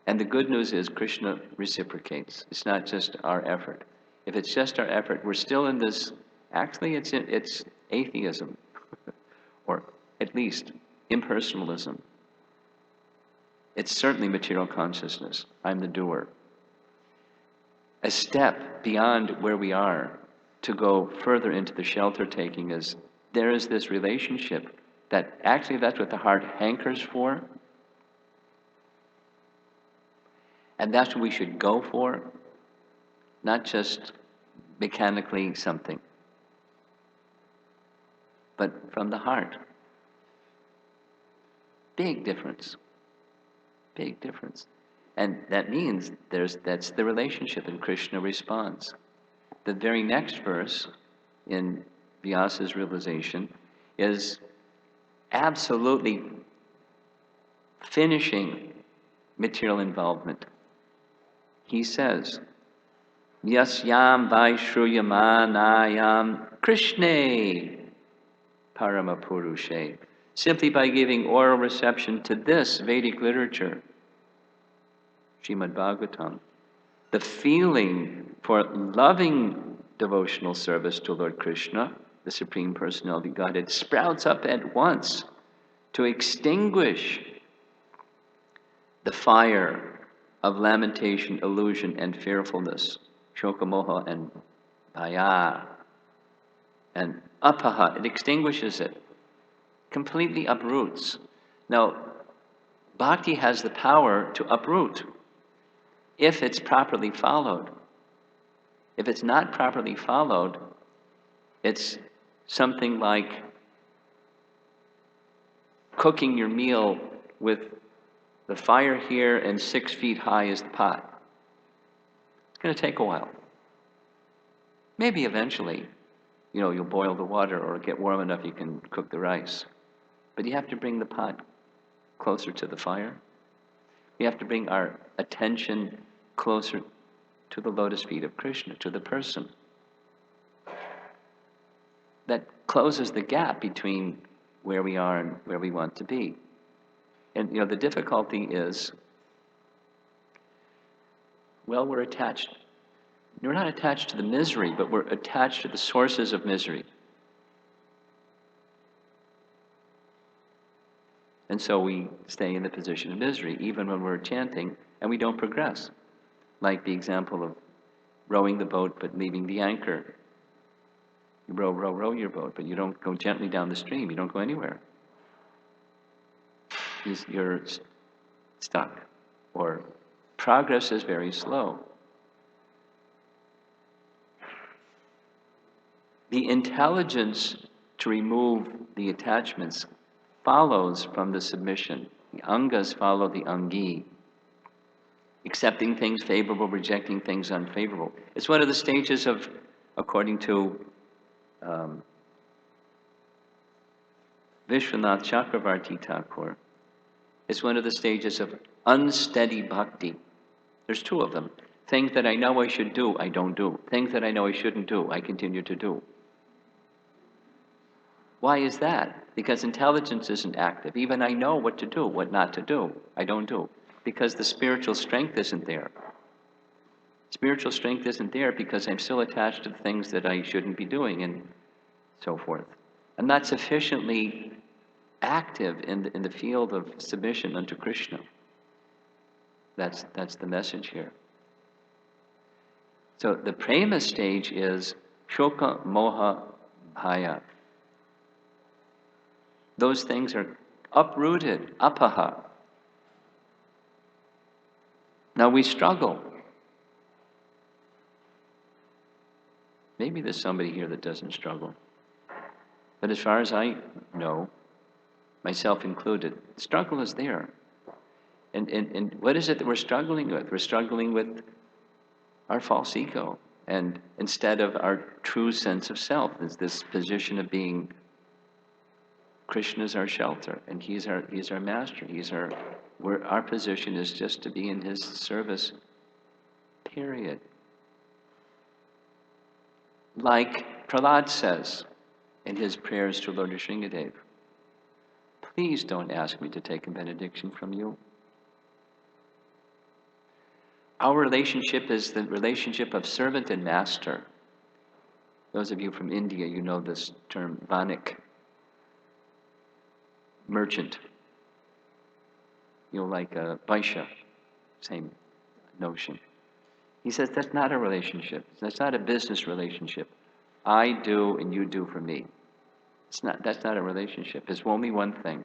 And the good news is Krishna reciprocates. It's not just our effort. If it's just our effort, we're still in this, actually it's atheism, or at least impersonalism. It's certainly material consciousness. I'm the doer. A step beyond where we are to go further into the shelter taking is, there is this relationship that actually that's what the heart hankers for. And that's what we should go for, not just mechanically something, but from the heart. Big difference. Big difference. And that means that's the relationship, and Krishna responds. The very next verse in Vyasa's realization is absolutely finishing material involvement. He says, Yasyam Vaishruyamanayam Krishne Paramapurushe. Simply by giving oral reception to this Vedic literature, Srimad Bhagavatam, the feeling for loving devotional service to Lord Krishna, the Supreme Personality of Godhead, sprouts up at once to extinguish the fire of lamentation, illusion, and fearfulness, shokamoha and bhaya, and apaha. It extinguishes it, completely uproots. Now, bhakti has the power to uproot if it's properly followed. If it's not properly followed, it's something like cooking your meal with the fire here and 6 feet high is the pot. It's going to take a while. Maybe eventually, you'll boil the water or get warm enough you can cook the rice. But you have to bring the pot closer to the fire. We have to bring our attention closer to the lotus feet of Krishna, to the person. That closes the gap between where we are and where we want to be. And the difficulty is, we're attached. We're not attached to the misery, but we're attached to the sources of misery. And so we stay in the position of misery, even when we're chanting, and we don't progress. Like the example of rowing the boat, but leaving the anchor. You row your boat, but you don't go gently down the stream. You don't go anywhere. You're stuck, or progress is very slow. The intelligence to remove the attachments follows from the submission. The angas follow the angi. Accepting things favorable, rejecting things unfavorable. It's one of the stages of, according to Vishwanath Chakravarti Thakur, it's one of the stages of unsteady bhakti. There's 2 of them. Things that I know I should do, I don't do. Things that I know I shouldn't do, I continue to do. Why is that? Because intelligence isn't active. Even I know what to do, what not to do, I don't do. Because the spiritual strength isn't there. Spiritual strength isn't there because I'm still attached to the things that I shouldn't be doing and so forth. I'm not sufficiently active in the field of submission unto Krishna. That's the message here. So the prema stage is shoka, moha, bhaya. Those things are uprooted, apaha. Now we struggle. Maybe there's somebody here that doesn't struggle. But as far as I know, myself included, struggle is there. And what is it that we're struggling with? We're struggling with our false ego. And instead of our true sense of self, is this position of being Krishna's our shelter, and he's our master. Our position is just to be in his service, period. Like Prahlad says in his prayers to Lord Nrsingadev, please don't ask me to take a benediction from you. Our relationship is the relationship of servant and master. Those of you from India, you know this term, vanik, merchant. Like a Vaishya, same notion. He says that's not a relationship. That's not a business relationship. I do and you do for me. That's not a relationship. There's only one thing.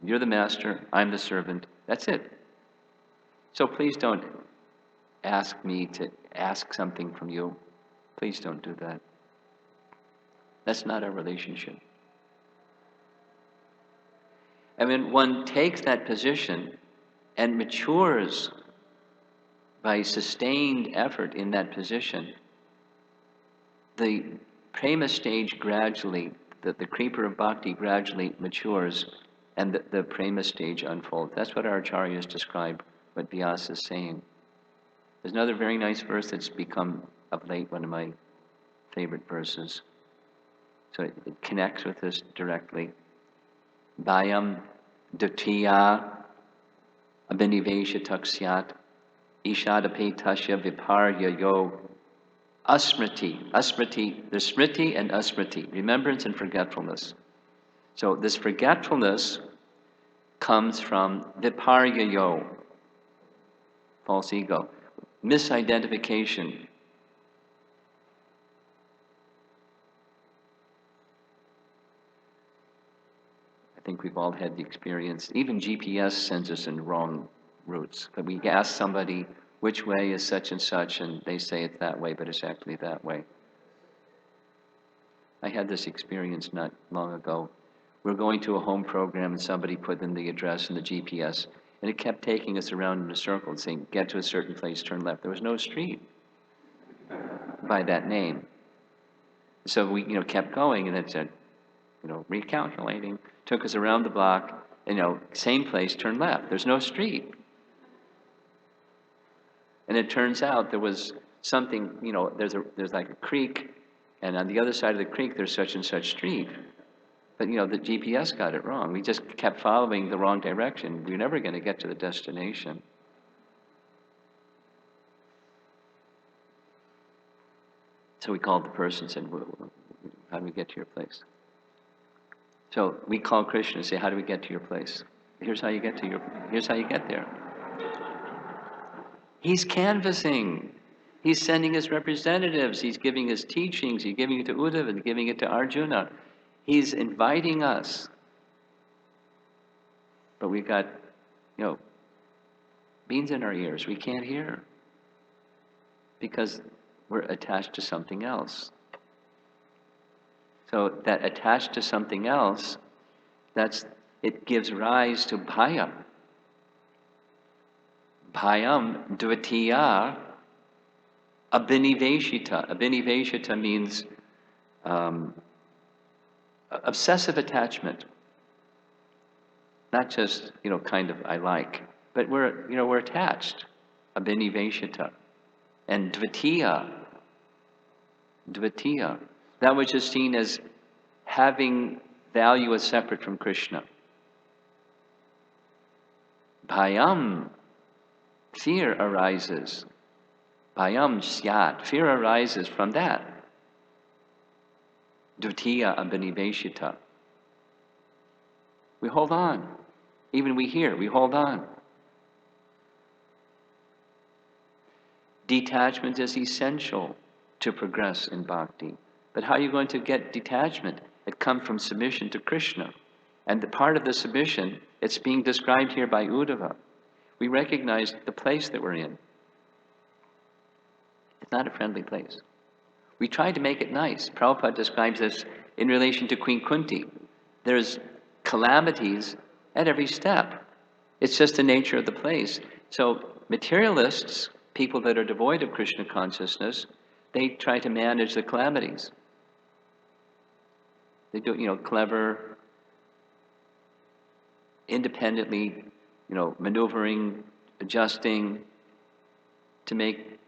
You're the master, I'm the servant. That's it. So please don't ask me to ask something from you. Please don't do that. That's not a relationship. And when one takes that position and matures by sustained effort in that position, the prema stage gradually, the creeper of bhakti gradually matures, and the prema stage unfolds. That's what our acharyas describe, what Vyasa is saying. There's another very nice verse that's become, of late, one of my favorite verses. So it connects with this directly. Bhayam dutiya abhinivesha taksyat ishadape tasya viparya yo asmriti. Asmriti, there's smriti and asmriti, remembrance and forgetfulness. So this forgetfulness comes from viparya yo, false ego, misidentification. I think we've all had the experience. Even GPS sends us in wrong routes. But we ask somebody, which way is such and such, and they say it's that way, but it's actually that way. I had this experience not long ago. We're going to a home program, and somebody put in the address in the GPS, and it kept taking us around in a circle and saying, get to a certain place, turn left. There was no street by that name. So we, kept going, and it said, recalculating. Took us around the block, same place, turn left. There's no street. And it turns out there was something, there's like a creek, and on the other side of the creek there's such and such street. But the GPS got it wrong. We just kept following the wrong direction. We were never going to get to the destination. So we called the person and said, well, how do we get to your place? So we call Krishna and say, how do we get to your place? Here's how you get there. He's canvassing. He's sending his representatives. He's giving his teachings. He's giving it to Uddhava and giving it to Arjuna. He's inviting us. But we've got, beans in our ears. We can't hear. Because we're attached to something else. So that attached to something else, it gives rise to bhayam. Bhayam dvitiya abhiniveshita. Abhiniveshita means obsessive attachment. Not just, kind of I like, but we're attached. Abhiniveshita. And dvitiya, that which is seen as having value as separate from Krishna. Bhayam, fear arises. Bhayam syat. Fear arises from that. Dutiya abhiniveshita. We hold on. Even we hear, we hold on. Detachment is essential to progress in bhakti. But how are you going to get detachment? It comes from submission to Krishna. And the part of the submission, it's being described here by Uddhava. We recognize the place that we're in. It's not a friendly place. We try to make it nice. Prabhupada describes this in relation to Queen Kunti. There's calamities at every step. It's just the nature of the place. So materialists, people that are devoid of Krishna consciousness, they try to manage the calamities. They do, clever, independently, maneuvering, adjusting to make,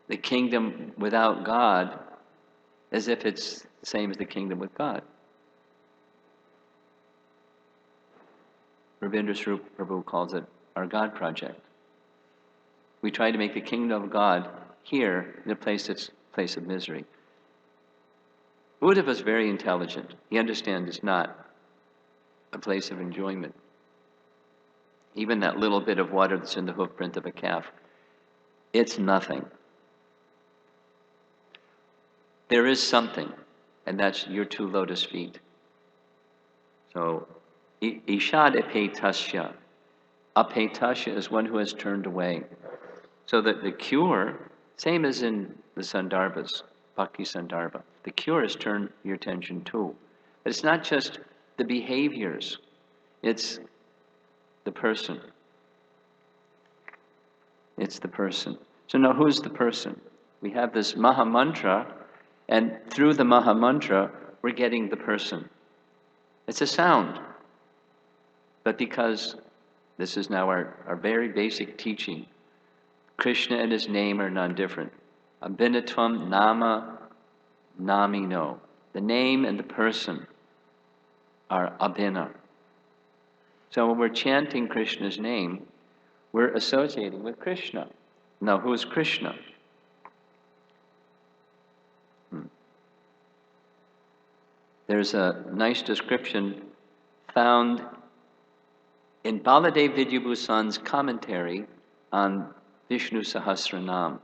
the kingdom without God as if it's the same as the kingdom with God. Ravindra Swarup Prabhu calls it our God project. We try to make the kingdom of God here in a place that's a place of misery. Uddhava is very intelligent. He understands it's not a place of enjoyment. Even that little bit of water that's in the hoof print of a calf, it's nothing. There is something, and that's your 2 lotus feet. So, ishad apetasya. Apetasya is one who has turned away. So that the cure, same as in the Sandarbhas, Bhakti Sandarbha, the cure is turn your attention to. But it's not just the behaviors, it's the person. It's the person. So now who's the person? We have this Maha Mantra, and through the Maha Mantra, we're getting the person. It's a sound. But because this is now our very basic teaching, Krishna and his name are non-different. Abhinatvam nama namino. The name and the person are abhina. So when we're chanting Krishna's name, we're associating with Krishna. Now, who is Krishna? There's a nice description found in Baladev Vidyabhusan's commentary on Vishnu Sahasranam.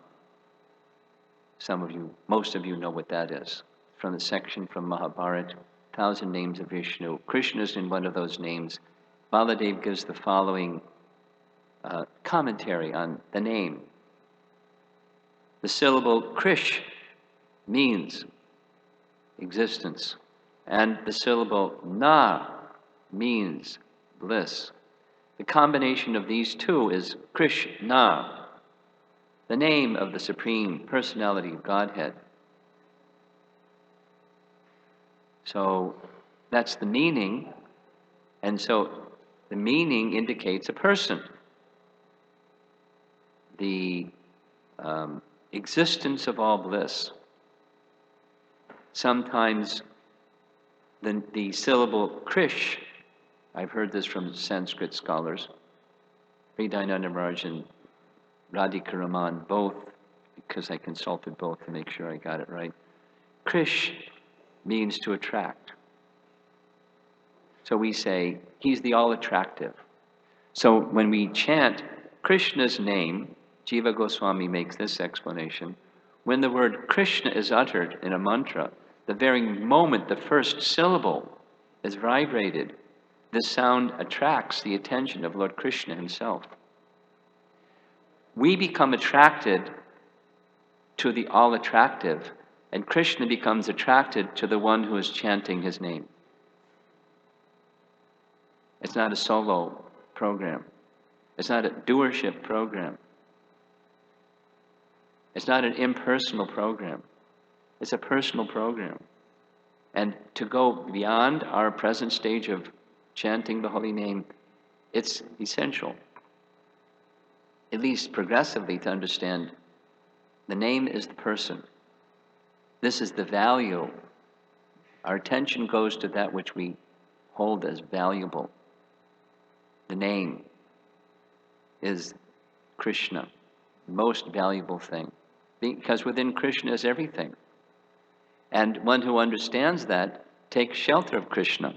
Most of you know what that is. From the section from Mahabharata, 1,000 names of Vishnu. Krishna is in one of those names. Baladev gives the following commentary on the name. The syllable Krish means existence. And the syllable Na means bliss. The combination of these two is Krishna, the name of the Supreme Personality of Godhead. So that's the meaning, and so the meaning indicates a person. The existence of all bliss. Sometimes the syllable Krish, I've heard this from Sanskrit scholars, Hridayananda Maharaj and Radhika Raman, both, because I consulted both to make sure I got it right. Krish means to attract. So we say, he's the all-attractive. So when we chant Krishna's name, Jiva Goswami makes this explanation, when the word Krishna is uttered in a mantra, the very moment the first syllable is vibrated, the sound attracts the attention of Lord Krishna himself. We become attracted to the all-attractive, and Krishna becomes attracted to the one who is chanting his name. It's not a solo program. It's not a doership program. It's not an impersonal program. It's a personal program. And to go beyond our present stage of chanting the holy name, it's essential, at least progressively, to understand the name is the person. This is the value. Our attention goes to that which we hold as valuable. The name is Krishna. most valuable thing, because within Krishna is everything. And one who understands that takes shelter of Krishna.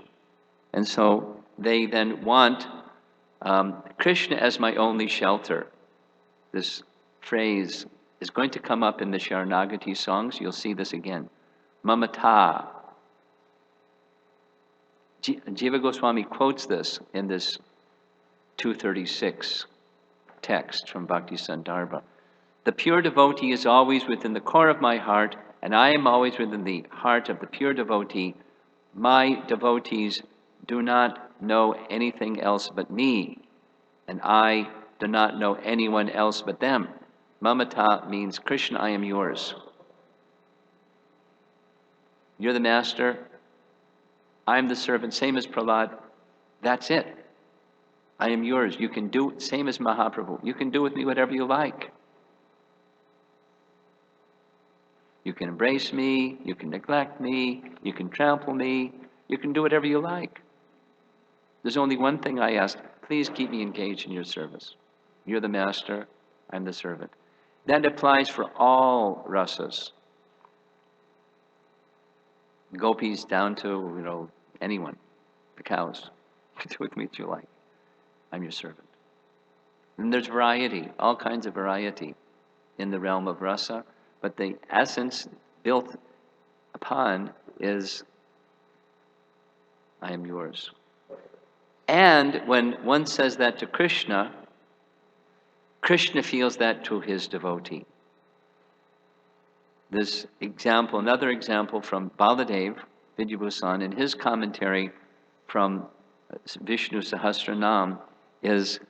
And so they then want Krishna as my only shelter. This phrase is going to come up in the Sharanagati songs. You'll see this again. Mamata. Jiva Goswami quotes this in this 236 text from Bhakti Sandarbha. The pure devotee is always within the core of my heart, and I am always within the heart of the pure devotee. My devotees do not know anything else but me, and I do not know anyone else but them. Mamata means, Krishna, I am yours. You're the master. I'm the servant, same as Prahlad. That's it. I am yours. You can do, same as Mahaprabhu. You can do with me whatever you like. You can embrace me, you can neglect me, you can trample me, you can do whatever you like. There's only one thing I ask, please keep me engaged in your service. You're the master, I'm the servant. That applies for all rasas. Gopis down to, anyone, the cows. You do with me what you like. I'm your servant. And there's variety, all kinds of variety in the realm of rasa, but the essence built upon is, I am yours. And when one says that to Krishna, Krishna feels that to his devotee. This example, another example from Baladev Vidyabhusan in his commentary from Vishnu Sahasranam is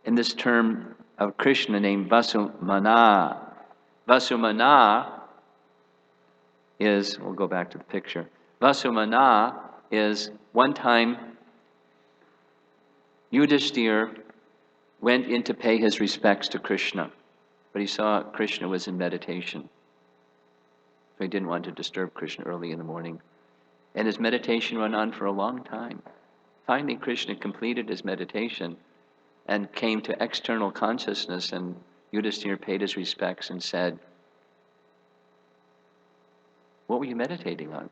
in this term of Krishna named Vasumana. Vasumana is, we'll go back to the picture. Vasumana is one time Yudhishthira went in to pay his respects to Krishna, but he saw Krishna was in meditation. So he didn't want to disturb Krishna early in the morning. And his meditation went on for a long time. Finally, Krishna completed his meditation and came to external consciousness, and Yudhishthira paid his respects and said, what were you meditating on?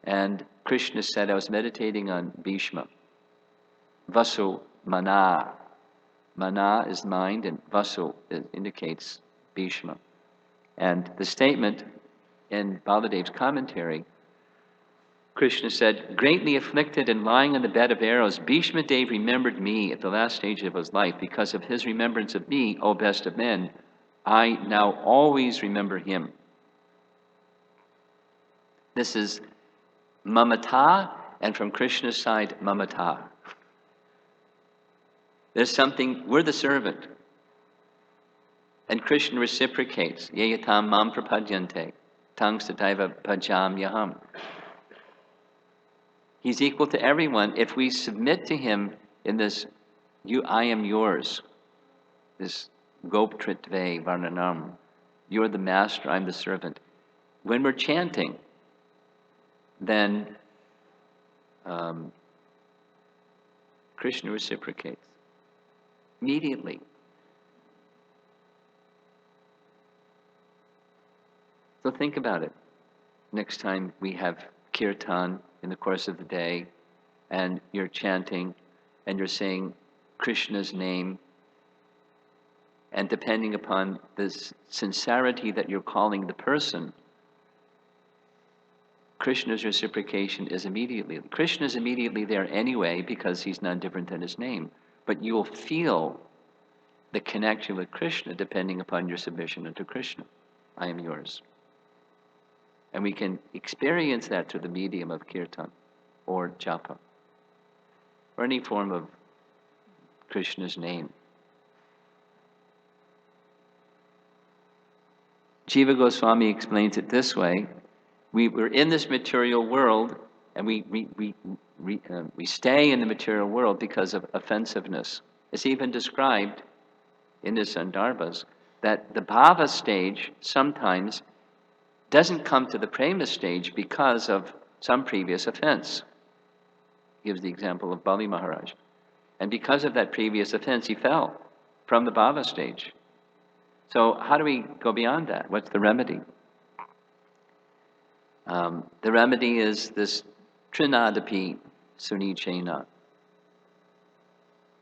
And Krishna said, I was meditating on Bhishma. Vasu mana. Mana is mind, and Vasu indicates Bhishma. And the statement in Baladev's commentary, Krishna said, greatly afflicted and lying on the bed of arrows, Bhishma Dev remembered me at the last stage of his life. Because of his remembrance of me, O best of men, I now always remember him. This is mamata, and from Krishna's side, mamata. There's something, we're the servant. And Krishna reciprocates, yeyatam mam prapadyante, tang sataiva bhajam yaham. He's equal to everyone if we submit to him in this, I am yours, this goptritve varnanam. You're the master, I'm the servant. When we're chanting, then Krishna reciprocates immediately. So think about it. Next time we have kirtan in the course of the day, and you're chanting, and you're saying Krishna's name, and depending upon the sincerity that you're calling the person, Krishna's reciprocation is immediately. Krishna is immediately there anyway because he's none different than his name. But you'll feel the connection with Krishna depending upon your submission unto Krishna. I am yours. And we can experience that through the medium of kirtan or japa or any form of Krishna's name. Jiva Goswami explains it this way. We're in this material world, and we stay in the material world because of offensiveness. It's even described in the Sandarbhas that the bhava stage sometimes doesn't come to the prema stage because of some previous offense. He gives the example of Bali Maharaj. And because of that previous offense, he fell. from the bhava stage. So how do we go beyond that? What's the remedy? The remedy is this trinadapi sunichena.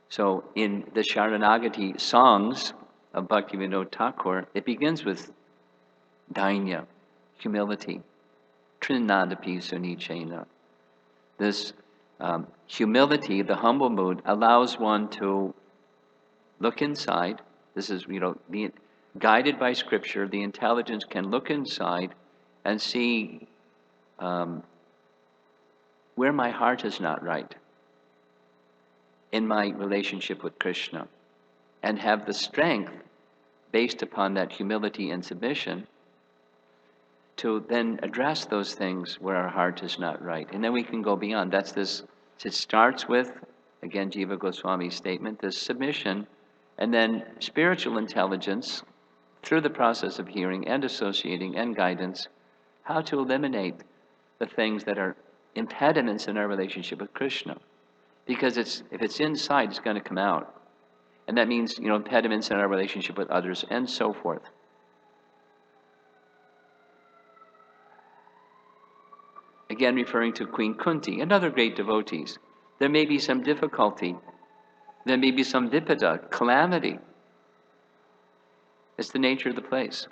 So in the Sharanagati songs of Bhaktivinoda Thakur, it begins with dainya, humility, trinadapi sunichena. This humility, the humble mood, allows one to look inside. This is, guided by scripture, the intelligence can look inside and see where my heart is not right in my relationship with Krishna, and have the strength, based upon that humility and submission, to then address those things where our heart is not right. And then we can go beyond. That's this, it starts with, again, Jiva Goswami's statement, this submission, and then spiritual intelligence, through the process of hearing and associating and guidance, how to eliminate the things that are impediments in our relationship with Krishna. Because if it's inside, it's going to come out. And that means, impediments in our relationship with others and so forth. Again, referring to Queen Kunti and other great devotees, there may be some difficulty, there may be some vipada, calamity. It's the nature of the place.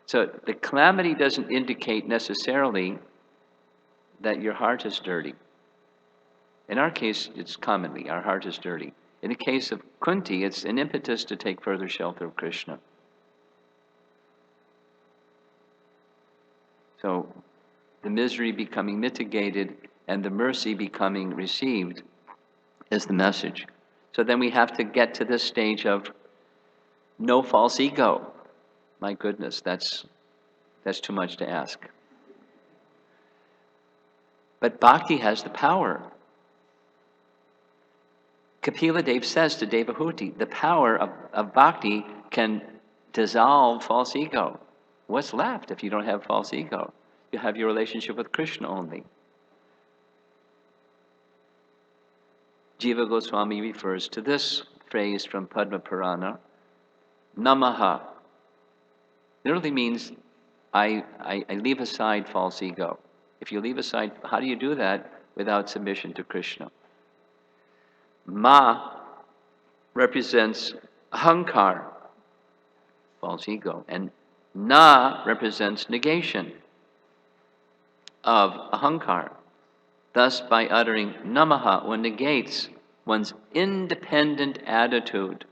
So the calamity doesn't indicate necessarily that your heart is dirty. In our case, it's commonly, our heart is dirty. In the case of Kunti, it's an impetus to take further shelter of Krishna. So the misery becoming mitigated and the mercy becoming received is the message. So then we have to get to this stage of no false ego. My goodness, that's too much to ask. But bhakti has the power. Kapila Dev says to Devahuti, the power of bhakti can dissolve false ego. What's left if you don't have false ego? You have your relationship with Krishna only. Jiva Goswami refers to this phrase from Padma Purana, Namaha. It literally means I leave aside false ego. If you leave aside, how do you do that without submission to Krishna? Ma represents ahankar, false ego, and na represents negation of ahankar. Thus, by uttering namaha, one negates one's independent attitude.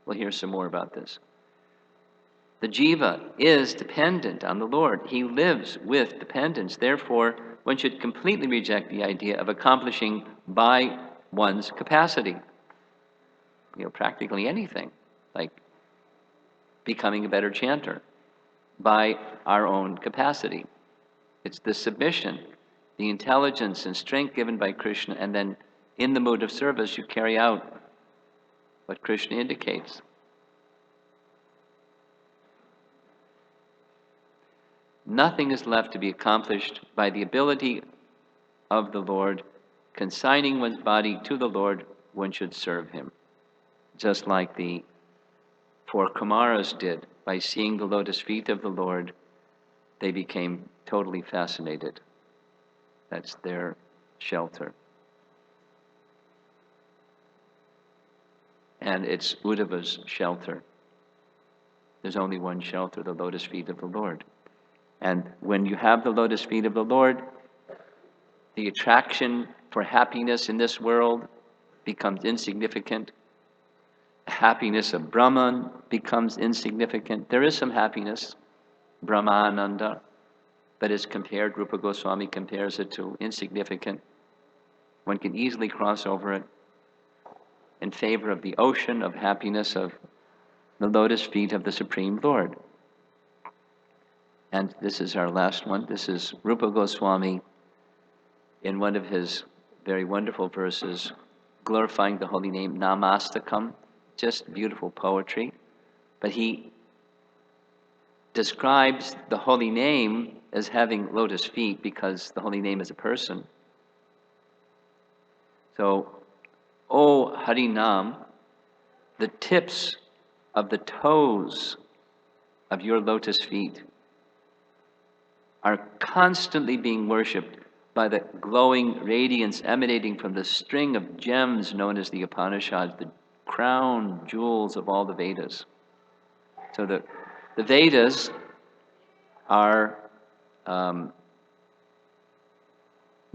We'll hear some more about this. The jiva is dependent on the Lord. He lives with dependence. Therefore, one should completely reject the idea of accomplishing by one's capacity. Practically anything, like becoming a better chanter, by our own capacity. It's the submission, the intelligence and strength given by Krishna, and then in the mood of service you carry out what Krishna indicates. Nothing is left to be accomplished by the ability of the Lord. Consigning one's body to the Lord, one should serve Him. Just like the 4 Kumaras did. By seeing the lotus feet of the Lord, they became totally fascinated. That's their shelter. And it's Uddhava's shelter. There's only one shelter, the lotus feet of the Lord. And when you have the lotus feet of the Lord, the attraction for happiness in this world becomes insignificant. Happiness of Brahman becomes insignificant. There is some happiness, Brahmananda, but it's compared, Rupa Goswami compares it to insignificant. One can easily cross over it in favor of the ocean of happiness of the lotus feet of the Supreme Lord. And this is our last one. This is Rupa Goswami in one of his very wonderful verses, glorifying the holy name, Namastakam, just beautiful poetry. But he describes the holy name as having lotus feet because the holy name is a person. So, O Harinam, the tips of the toes of your lotus feet are constantly being worshipped by the glowing radiance emanating from the string of gems known as the Upanishads, the crown jewels of all the Vedas. So the Vedas are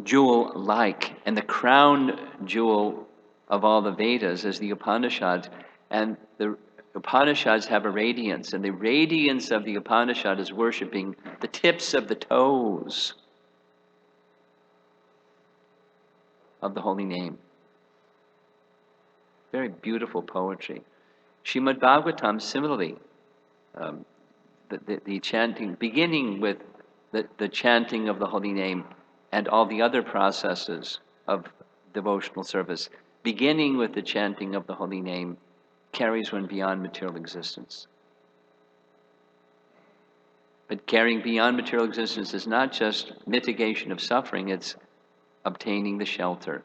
jewel-like, and the crown jewel of all the Vedas is the Upanishads, and the Upanishads have a radiance, and the radiance of the Upanishad is worshipping the tips of the toes of the holy name. Very beautiful poetry. Srimad Bhagavatam, similarly, the chanting, beginning with the chanting of the holy name and all the other processes of devotional service, beginning with the chanting of the holy name, carries one beyond material existence. But carrying beyond material existence is not just mitigation of suffering, it's obtaining the shelter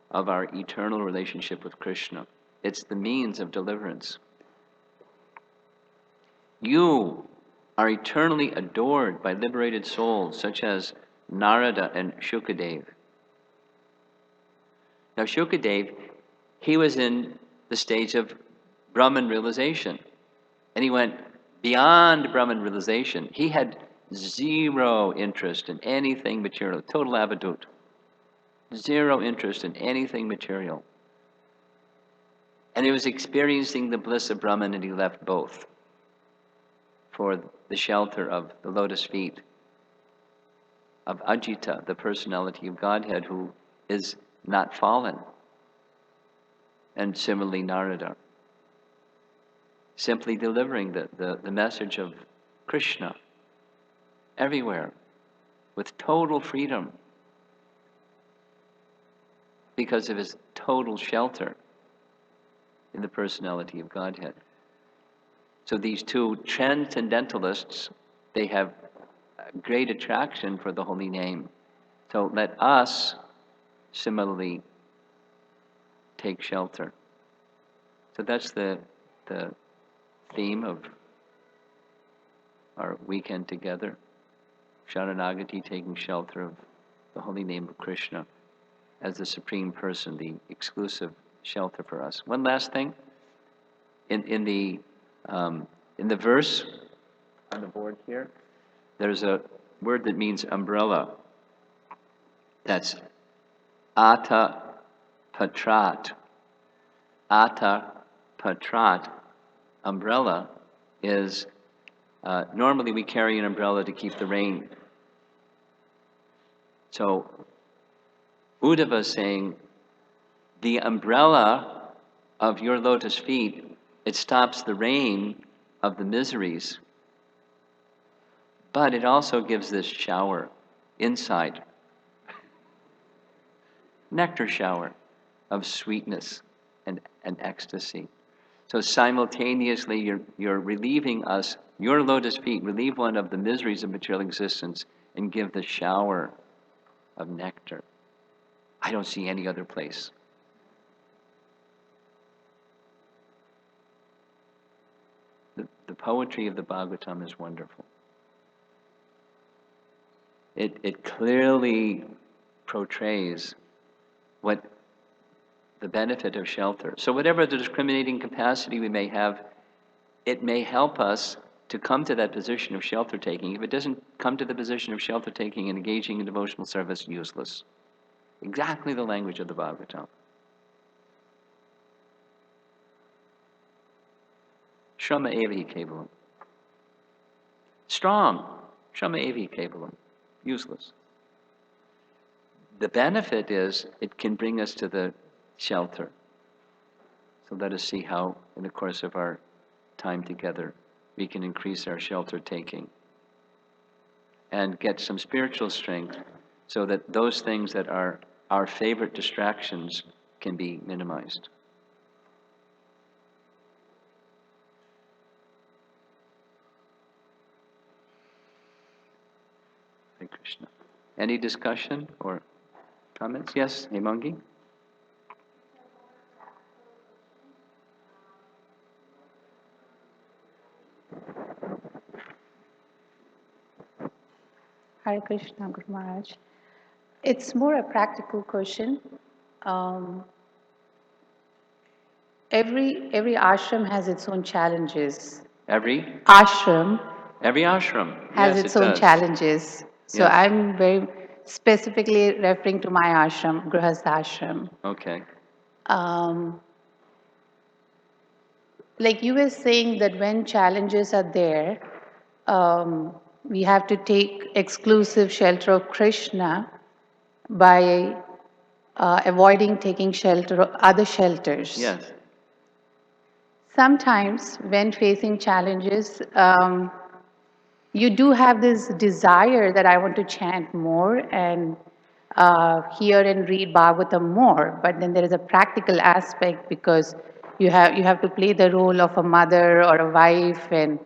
of our eternal relationship with Krishna. It's the means of deliverance. You are eternally adored by liberated souls such as Narada and Shukadev. Now Shukadev, he was in the stage of Brahman realization, and he went beyond Brahman realization. He had zero interest in anything material, total avadut. Zero interest in anything material. And he was experiencing the bliss of Brahman, and he left both for the shelter of the lotus feet of Ajita, the personality of Godhead, who is not fallen. And similarly, Narada. Simply delivering the message of Krishna everywhere with total freedom because of his total shelter in the personality of Godhead. So these two transcendentalists, they have a great attraction for the holy name. So let us similarly take shelter. So that's the theme of our weekend together. Sharanagati, taking shelter of the holy name of Krishna as the Supreme Person, the exclusive shelter for us. One last thing. In the verse on the board here, there's a word that means umbrella. That's Ata Patrat. Ata Patrat. Umbrella is, normally we carry an umbrella to keep the rain. So Uddhava is saying, the umbrella of your lotus feet, it stops the rain of the miseries, but it also gives this shower inside, nectar shower of sweetness and ecstasy. So simultaneously, you're relieving us, your lotus feet relieve one of the miseries of material existence and give the shower of nectar. I don't see any other place. The poetry of the Bhagavatam is wonderful. It clearly portrays what the benefit of shelter. So whatever the discriminating capacity we may have, it may help us to come to that position of shelter taking. If it doesn't come to the position of shelter taking and engaging in devotional service, useless. Exactly the language of the Bhagavatam. Shrama evi kevalam. Strong. Shrama evi kevalam. Useless. The benefit is it can bring us to the shelter. So let us see how, in the course of our time together, we can increase our shelter taking and get some spiritual strength so that those things that are our favorite distractions can be minimized. Hare Krishna. Any discussion or comments? Yes, Hemangi? Hare Krishna, Guru Maharaj. It's more a practical question. Um, every ashram has its own challenges. Every Ashram ashram. has Yes, its it own does. challenges. So Yes. I'm very specifically referring to my ashram, Grihastha ashram. Okay. Um, like you were saying that when challenges are there, we have to take exclusive shelter of Krishna by avoiding taking shelter of other shelters. Yes. Sometimes, when facing challenges, you do have this desire that I want to chant more and hear and read Bhagavatam more, but then there is a practical aspect because you have to play the role of a mother or a wife and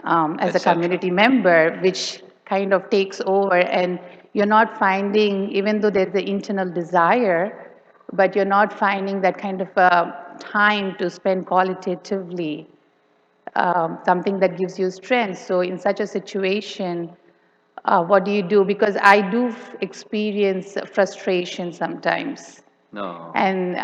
as a Etc. community member, which kind of takes over, and you're not finding, even though there's the internal desire, but you're not finding that kind of time to spend qualitatively something that gives you strength. So in such a situation, what do you do? Because I do experience frustration sometimes. No. And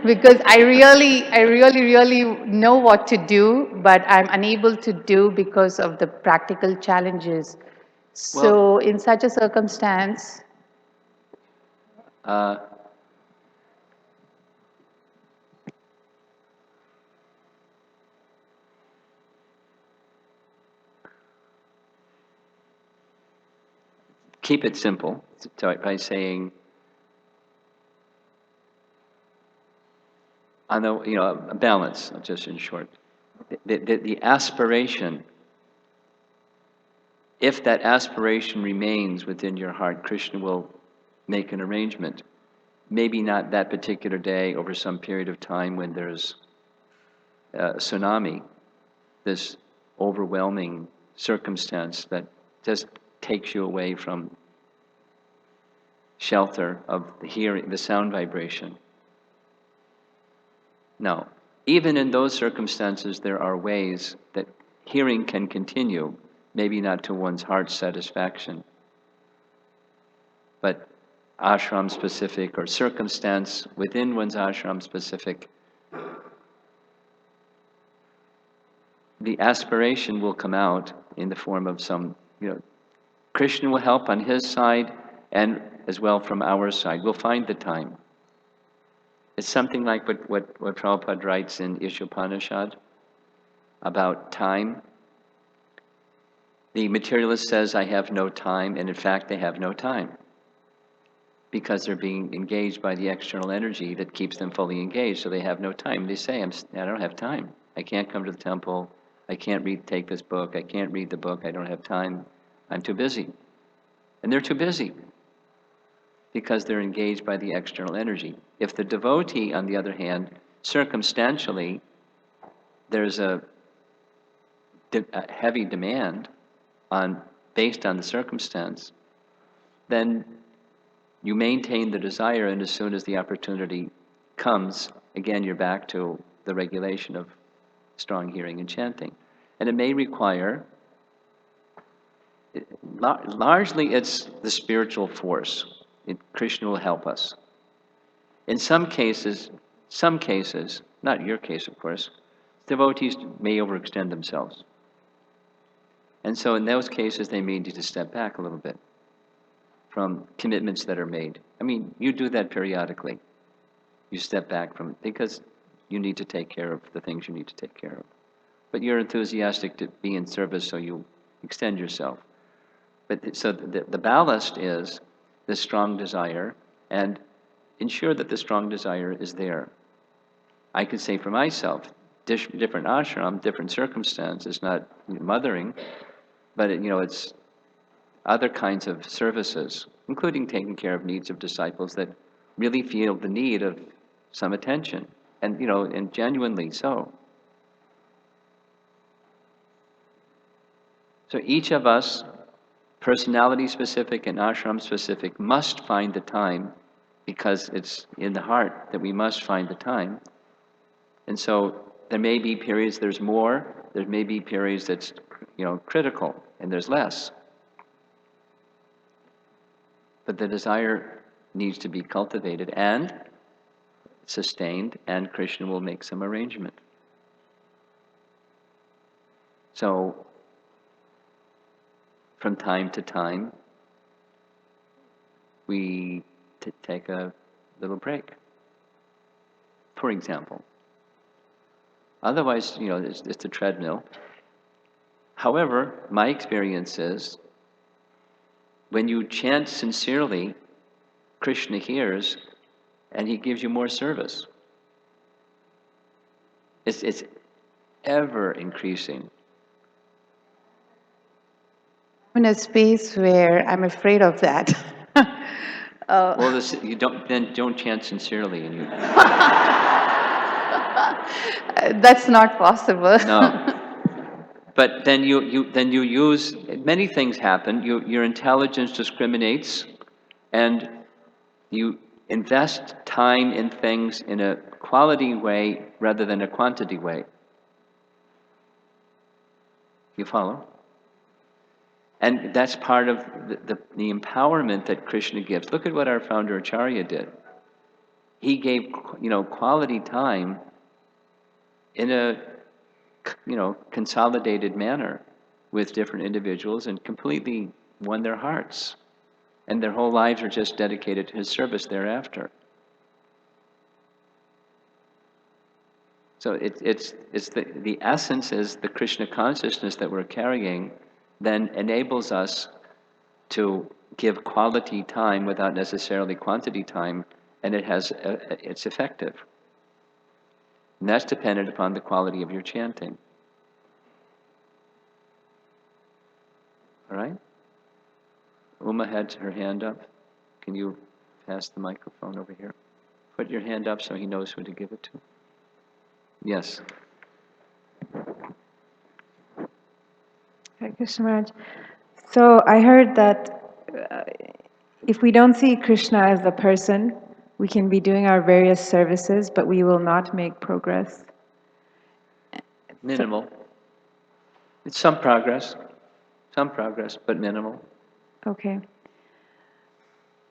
because I really know what to do, but I'm unable to do because of the practical challenges. Well, So in such a circumstance, uh, keep it simple by saying, I know, a balance, just in short. The aspiration, if that aspiration remains within your heart, Krishna will make an arrangement. Maybe not that particular day, over some period of time when there's a tsunami, this overwhelming circumstance that just takes you away from shelter of the hearing, the sound vibration. No, even in those circumstances, there are ways that hearing can continue, maybe not to one's heart's satisfaction, but ashram specific or circumstance within one's ashram specific. The aspiration will come out in the form of some, Krishna will help on his side and as well from our side. We'll find the time. It's something like what Prabhupada writes in Ishopanishad about time. The materialist says, I have no time, and in fact, they have no time because they're being engaged by the external energy that keeps them fully engaged, so they have no time. They say, I don't have time. I can't come to the temple. I can't take this book. I can't read the book. I don't have time. I'm too busy. And they're too busy because they're engaged by the external energy. If the devotee, on the other hand, circumstantially, there's a heavy demand based on the circumstance, then you maintain the desire, and as soon as the opportunity comes, again, you're back to the regulation of strong hearing and chanting. And it may require, largely it's the spiritual force. Krishna will help us. In some cases, not your case, of course, devotees may overextend themselves. And so in those cases, they may need to step back a little bit from commitments that are made. I mean, you do that periodically. You step back from it because you need to take care of the things you need to take care of. But you're enthusiastic to be in service, so you extend yourself. But so the ballast is the strong desire, and ensure that the strong desire is there. I could say for myself, different ashram, different circumstances, not mothering, but it's other kinds of services, including taking care of needs of disciples that really feel the need of some attention, and and genuinely so. So each of us, personality specific and ashram specific, must find the time, because it's in the heart that we must find the time. And so there may be periods there's more, there may be periods that's critical, and there's less. But the desire needs to be cultivated and sustained, and Krishna will make some arrangement. So, from time to time, we take a little break, for example. Otherwise, it's a treadmill. However, my experience is, when you chant sincerely, Krishna hears, and he gives you more service. It's ever increasing. I'm in a space where I'm afraid of that. Well, you don't chant sincerely, and you. That's not possible. No. But then you use, many things happen. Your intelligence discriminates, and you invest time in things in a quality way rather than a quantity way. You follow? And that's part of the empowerment that Krishna gives. Look at what our founder Acharya did. He gave quality time in a consolidated manner with different individuals, and completely won their hearts. And their whole lives are just dedicated to his service thereafter. So it's the essence is the Krishna consciousness that we're carrying then enables us to give quality time without necessarily quantity time, and it's effective. And that's dependent upon the quality of your chanting. All right? Uma had her hand up. Can you pass the microphone over here? Put your hand up so he knows who to give it to. Yes. Hare Krishna Maharaj. So I heard that if we don't see Krishna as the person, we can be doing our various services, but we will not make progress. Minimal. It's some progress, but minimal. Okay.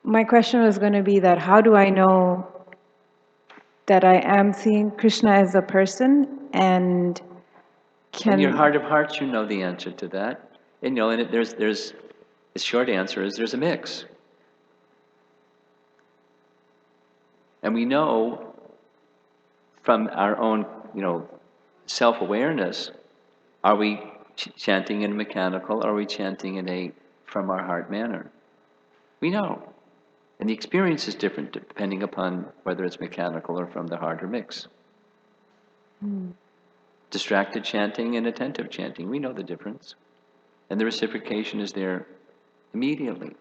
My question was going to be that how do I know that I am seeing Krishna as a person, and can... In your heart of hearts, you know the answer to that. And there's the short answer is there's a mix. And we know from our own, self-awareness, are we chanting in a mechanical, or are we chanting in a from our heart manner? We know. And the experience is different depending upon whether it's mechanical or from the heart or mix. Distracted chanting and attentive chanting, we know the difference. And the reciprocation is there immediately.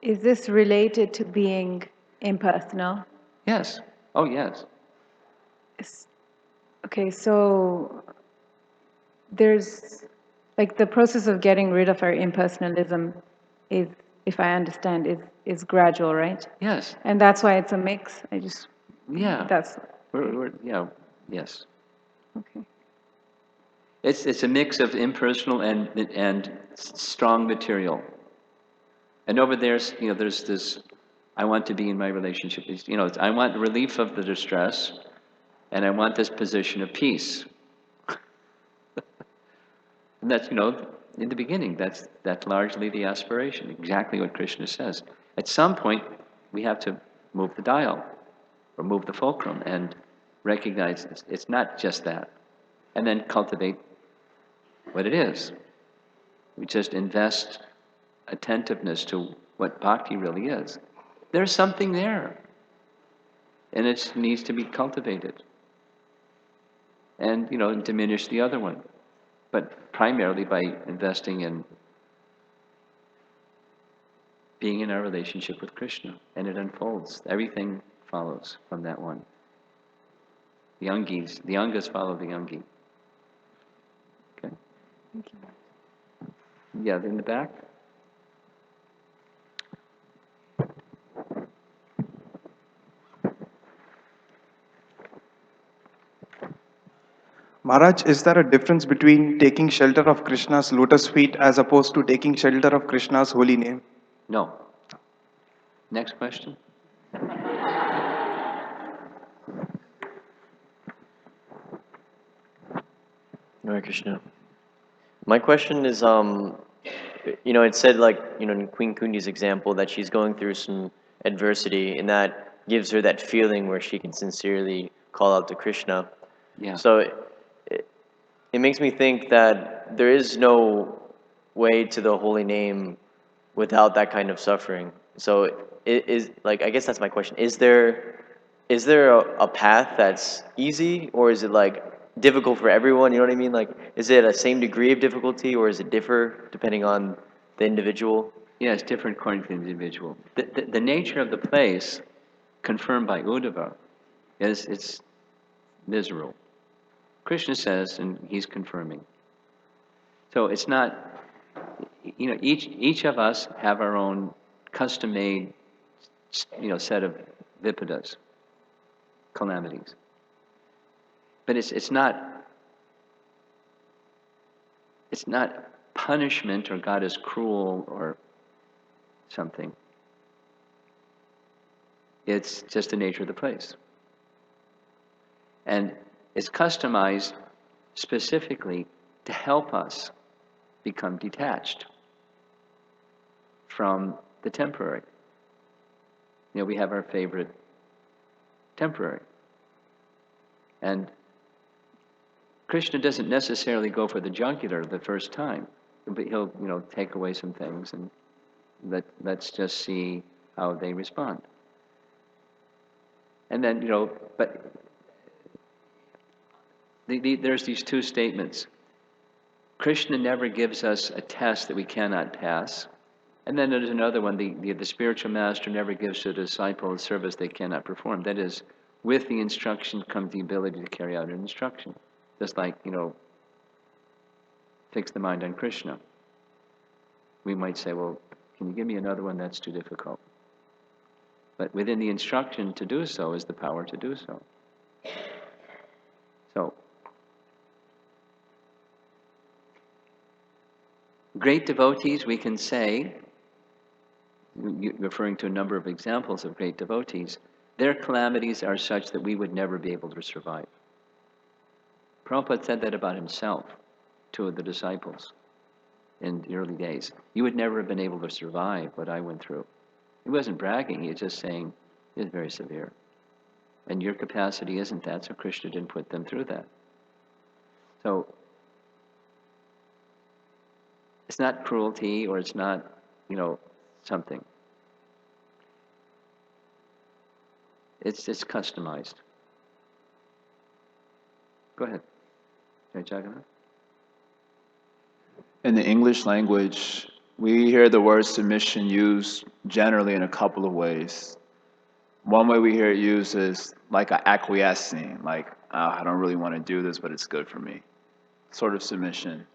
Is this related to being impersonal? Yes. Oh, yes. Okay, so there's, like, the process of getting rid of our impersonalism is, if I understand, is gradual, right? Yes. And that's why it's a mix. Yeah. That's... Yes. Okay. It's a mix of impersonal and strong material. And over there's this, I want to be in my relationship. I want relief of the distress, and I want this position of peace. And that's, in the beginning, that's largely the aspiration, exactly what Krishna says. At some point, we have to move the dial, or move the fulcrum, and recognize it's not just that. And then cultivate what it is. We just invest attentiveness to what bhakti really is. There's something there, and it needs to be cultivated. And, diminish the other one. But primarily by investing in being in our relationship with Krishna, and it unfolds. Everything follows from that one. The angas follow the angi. Okay? Thank you. Yeah, in the back. Maharaj, is there a difference between taking shelter of Krishna's lotus feet as opposed to taking shelter of Krishna's holy name? No. Next question. Hare Krishna. My question is, it said like, in Queen Kundi's example that she's going through some adversity and that gives her that feeling where she can sincerely call out to Krishna. Yeah. So it makes me think that there is no way to the holy name without that kind of suffering. So it is like, I guess that's my question. Is there a path that's easy, or is it like difficult for everyone? You know what I mean? Like, is it a same degree of difficulty, or is it differ depending on the individual? Yeah, it's different according to the individual. The nature of the place, confirmed by Uddhava, is it's miserable. Krishna says, and he's confirming. So it's not, each of us have our own custom-made, set of vipadas, calamities. But it's not punishment or God is cruel or something. It's just the nature of the place. And it's customized specifically to help us become detached from the temporary. We have our favorite temporary. And Krishna doesn't necessarily go for the jugular the first time, but he'll, take away some things and let's just see how they respond. And then, but there's these two statements. Krishna never gives us a test that we cannot pass. And then there's another one, the spiritual master never gives to a disciple a service they cannot perform. That is, with the instruction comes the ability to carry out an instruction. Just like, fix the mind on Krishna. We might say, well, can you give me another one? That's too difficult. But within the instruction to do so is the power to do so. So, great devotees, we can say, referring to a number of examples of great devotees, their calamities are such that we would never be able to survive. Prabhupada said that about himself, two of the disciples in the early days. You would never have been able to survive what I went through. He wasn't bragging, he was just saying, it's very severe. And your capacity isn't that, so Krishna didn't put them through that. So, it's not cruelty or it's not, something. It's customized. Go ahead. Jai Jagannath. In the English language, we hear the word submission used generally in a couple of ways. One way we hear it used is like a acquiescing, like, I don't really want to do this, but it's good for me, sort of submission.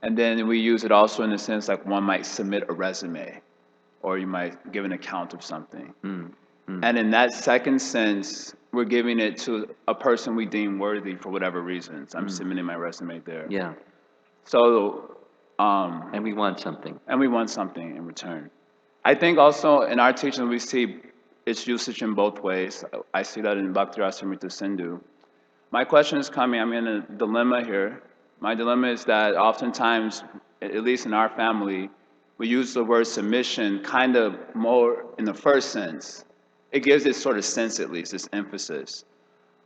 And then we use it also in the sense like one might submit a resume, or you might give an account of something. And in that second sense, we're giving it to a person we deem worthy for whatever reasons. I'm submitting my resume there. Yeah. So, And we want something. and we want something in return. I think also in our teaching we see its usage in both ways. I see that in Bhakti Rasamrita Sindhu. My question is coming, I'm in a dilemma here. My dilemma is that oftentimes, at least in our family, we use the word submission kind of more in the first sense. It gives this sort of sense, at least, this emphasis.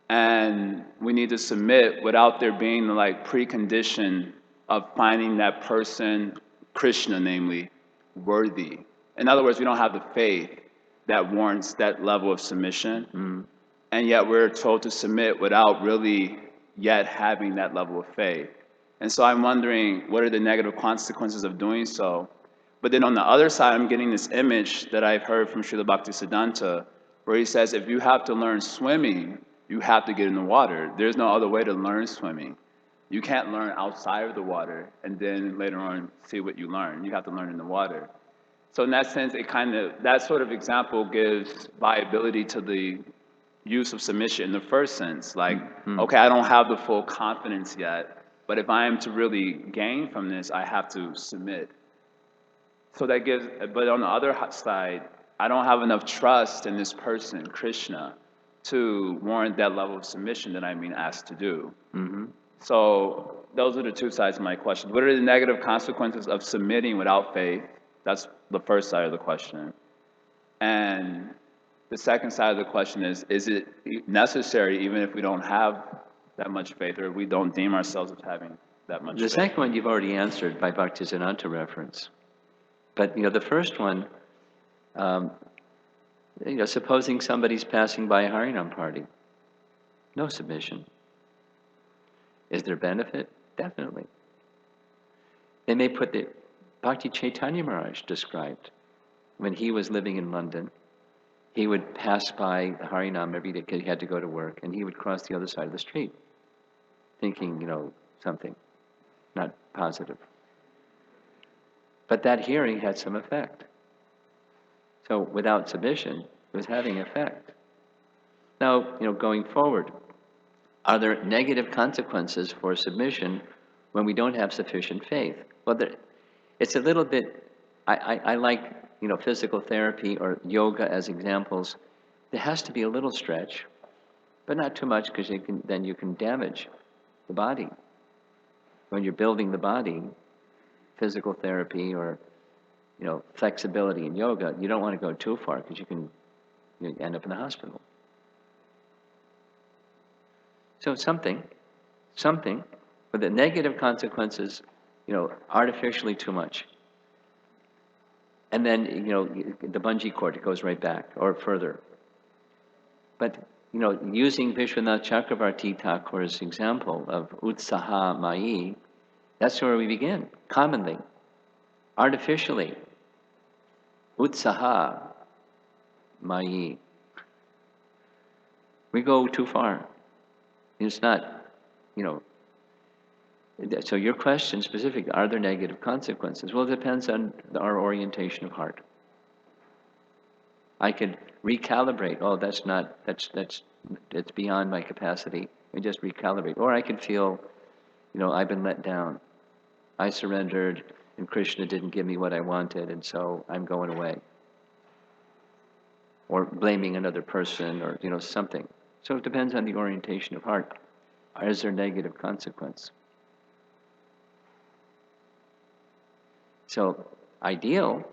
And we need to submit without there being the like precondition of finding that person, Krishna namely, worthy. In other words, we don't have the faith that warrants that level of submission. And yet we're told to submit without really yet having that level of faith. And so I'm wondering, what are the negative consequences of doing so? But then on the other side, I'm getting this image that I've heard from Srila Bhaktisiddhanta, where he says, if you have to learn swimming, you have to get in the water. There's no other way to learn swimming. You can't learn outside of the water and then later on see what you learn. You have to learn in the water. So in that sense, that sort of example gives viability to the use of submission in the first sense. Like, okay, I don't have the full confidence yet, but if I am to really gain from this, I have to submit. So that gives, but on the other side, I don't have enough trust in this person, Krishna, to warrant that level of submission that I'm being asked to do. So those are the two sides of my question. What are the negative consequences of submitting without faith? That's the first side of the question. And the second side of the question is it necessary even if we don't have that much faith or we don't deem ourselves as having that much The faith? second one you've already answered by Bhaktisiddhanta reference. But, the first one, supposing somebody's passing by a Harinam party, no submission. Is there benefit? Definitely. They may put the Bhakti Chaitanya Maharaj described when he was living in London. He would pass by the Harinam every day because he had to go to work, and he would cross the other side of the street, thinking, something not positive. But that hearing had some effect. So without submission, it was having effect. Now, going forward, are there negative consequences for submission when we don't have sufficient faith? Well, it's a little bit, I like, physical therapy or yoga as examples. There has to be a little stretch, but not too much because then you can damage the body. When you're building the body, physical therapy or, flexibility in yoga, you don't want to go too far because you end up in the hospital. So something, but the negative consequences, artificially too much. And then, the bungee cord, it goes right back or further. But, using Vishwanath Chakravarti Thakur's example of Utsaha Mayi, that's where we begin, commonly, artificially. Utsaha Mayi. We go too far. It's not, so your question specifically, are there negative consequences? Well, it depends on our orientation of heart. I could recalibrate, it's beyond my capacity, and just recalibrate. Or I could feel, I've been let down. I surrendered, and Krishna didn't give me what I wanted, and so I'm going away. Or blaming another person, or, something. So it depends on the orientation of heart. Is there negative consequence? So ideal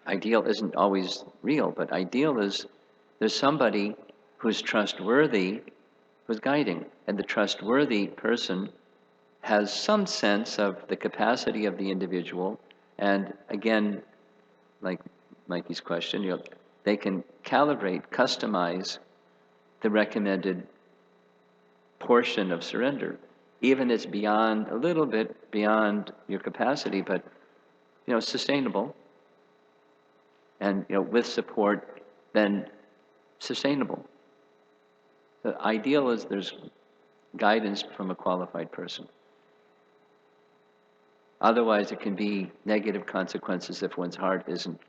isn't always real, but ideal is there's somebody who's trustworthy, who's guiding, and the trustworthy person has some sense of the capacity of the individual, and again, like Mikey's question, they can calibrate, customize the recommended portion of surrender. Even it's beyond, a little bit beyond your capacity, but, sustainable. And, with support, then sustainable. The ideal is there's guidance from a qualified person. Otherwise, it can be negative consequences if one's heart isn't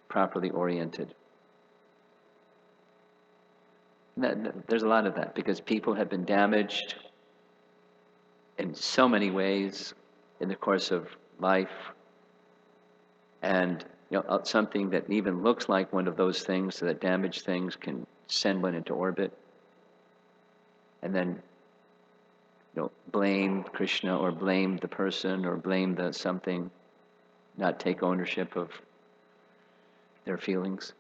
properly oriented. There's a lot of that because people have been damaged in so many ways in the course of life. And something that even looks like one of those things, that damaged things, can send one into orbit. And then blame Krishna or blame the person or blame the something, not take ownership of their feelings.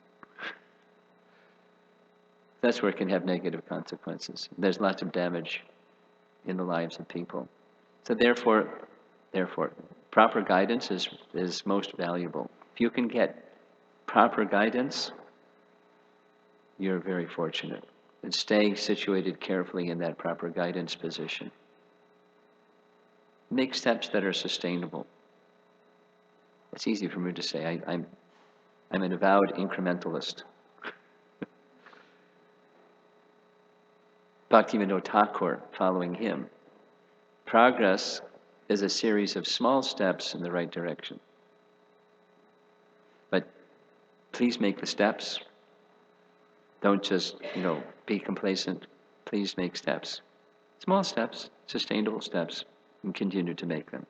That's where it can have negative consequences. There's lots of damage in the lives of people. So therefore, proper guidance is most valuable. If you can get proper guidance, you're very fortunate. And stay situated carefully in that proper guidance position. Make steps that are sustainable. It's easy for me to say. I'm an avowed incrementalist. Bhaktivinoda Thakur, following him, progress is a series of small steps in the right direction. But please make the steps. Don't just, be complacent. Please make steps. Small steps, sustainable steps, and continue to make them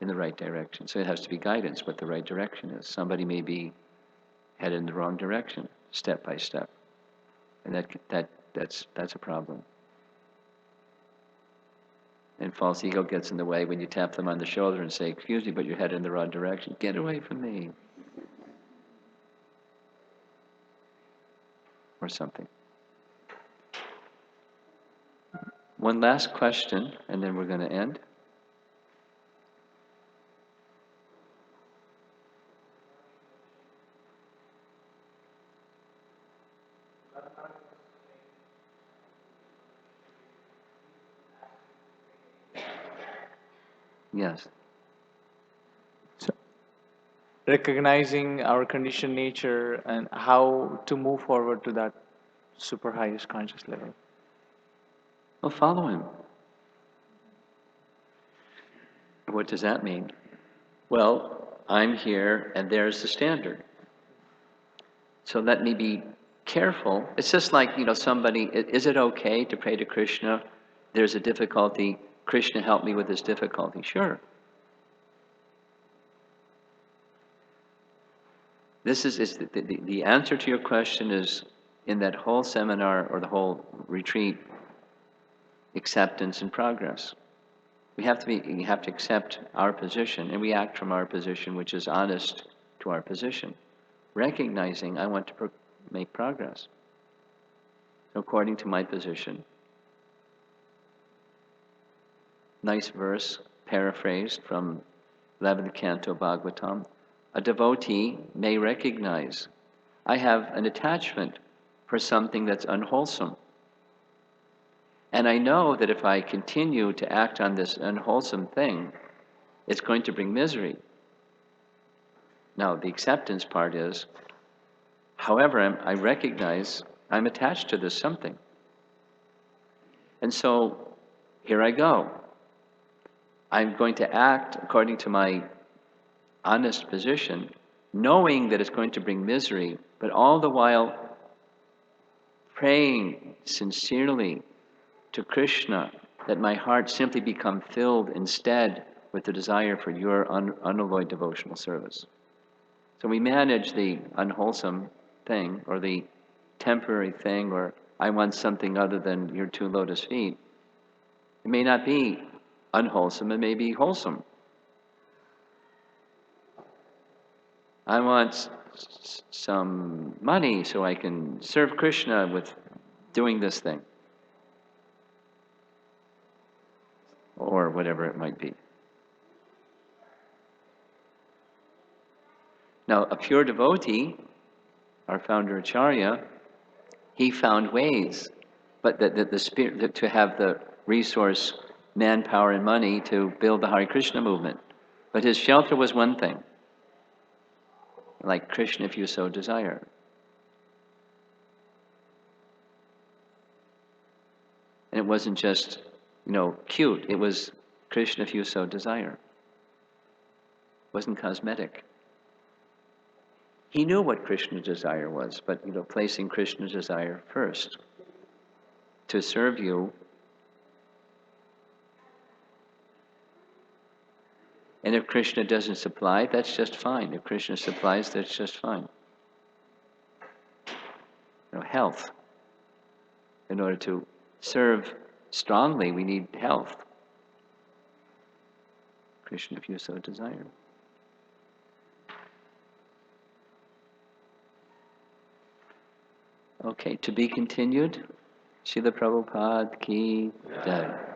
in the right direction. So it has to be guidance what the right direction is. Somebody may be headed in the wrong direction, step by step. And that's a problem. And false ego gets in the way when you tap them on the shoulder and say, "Excuse me, but you're headed in the wrong direction. Get away from me." Or something. One last question, and then we're going to end. Yes. So, recognizing our conditioned nature and how to move forward to that super highest conscious level. Well, follow him. What does that mean? Well, I'm here and there's the standard. So let me be careful. It's just like, somebody, is it okay to pray to Krishna? There's a difficulty. Krishna, help me with this difficulty. Sure. This is the answer to your question is in that whole seminar or the whole retreat, acceptance and progress. We have to accept our position, and we act from our position, which is honest to our position, recognizing I want to make progress. So according to my position, nice verse, paraphrased from 11th Canto Bhagavatam, a devotee may recognize I have an attachment for something that's unwholesome. And I know that if I continue to act on this unwholesome thing, it's going to bring misery. Now, the acceptance part is, however, I recognize I'm attached to this something. And so, here I go. I'm going to act according to my honest position, knowing that it's going to bring misery, but all the while praying sincerely to Krishna that my heart simply become filled instead with the desire for your unalloyed devotional service. So we manage the unwholesome thing or the temporary thing, or I want something other than your 2 lotus feet. It may not be unwholesome, it may be wholesome. I want some money so I can serve Krishna with doing this thing. Or whatever it might be. Now, a pure devotee, our founder Acharya, he found ways, but the spirit to have the resource, manpower, and money to build the Hare Krishna movement. But his shelter was one thing, like Krishna, if you so desire. And it wasn't just, cute. It was Krishna, if you so desire. It wasn't cosmetic. He knew what Krishna's desire was, but placing Krishna's desire first to serve you. And if Krishna doesn't supply, that's just fine. If Krishna supplies, that's just fine. Health. In order to serve strongly, we need health. Krishna, if you so desire. Okay, to be continued. Srila Prabhupada ki jai.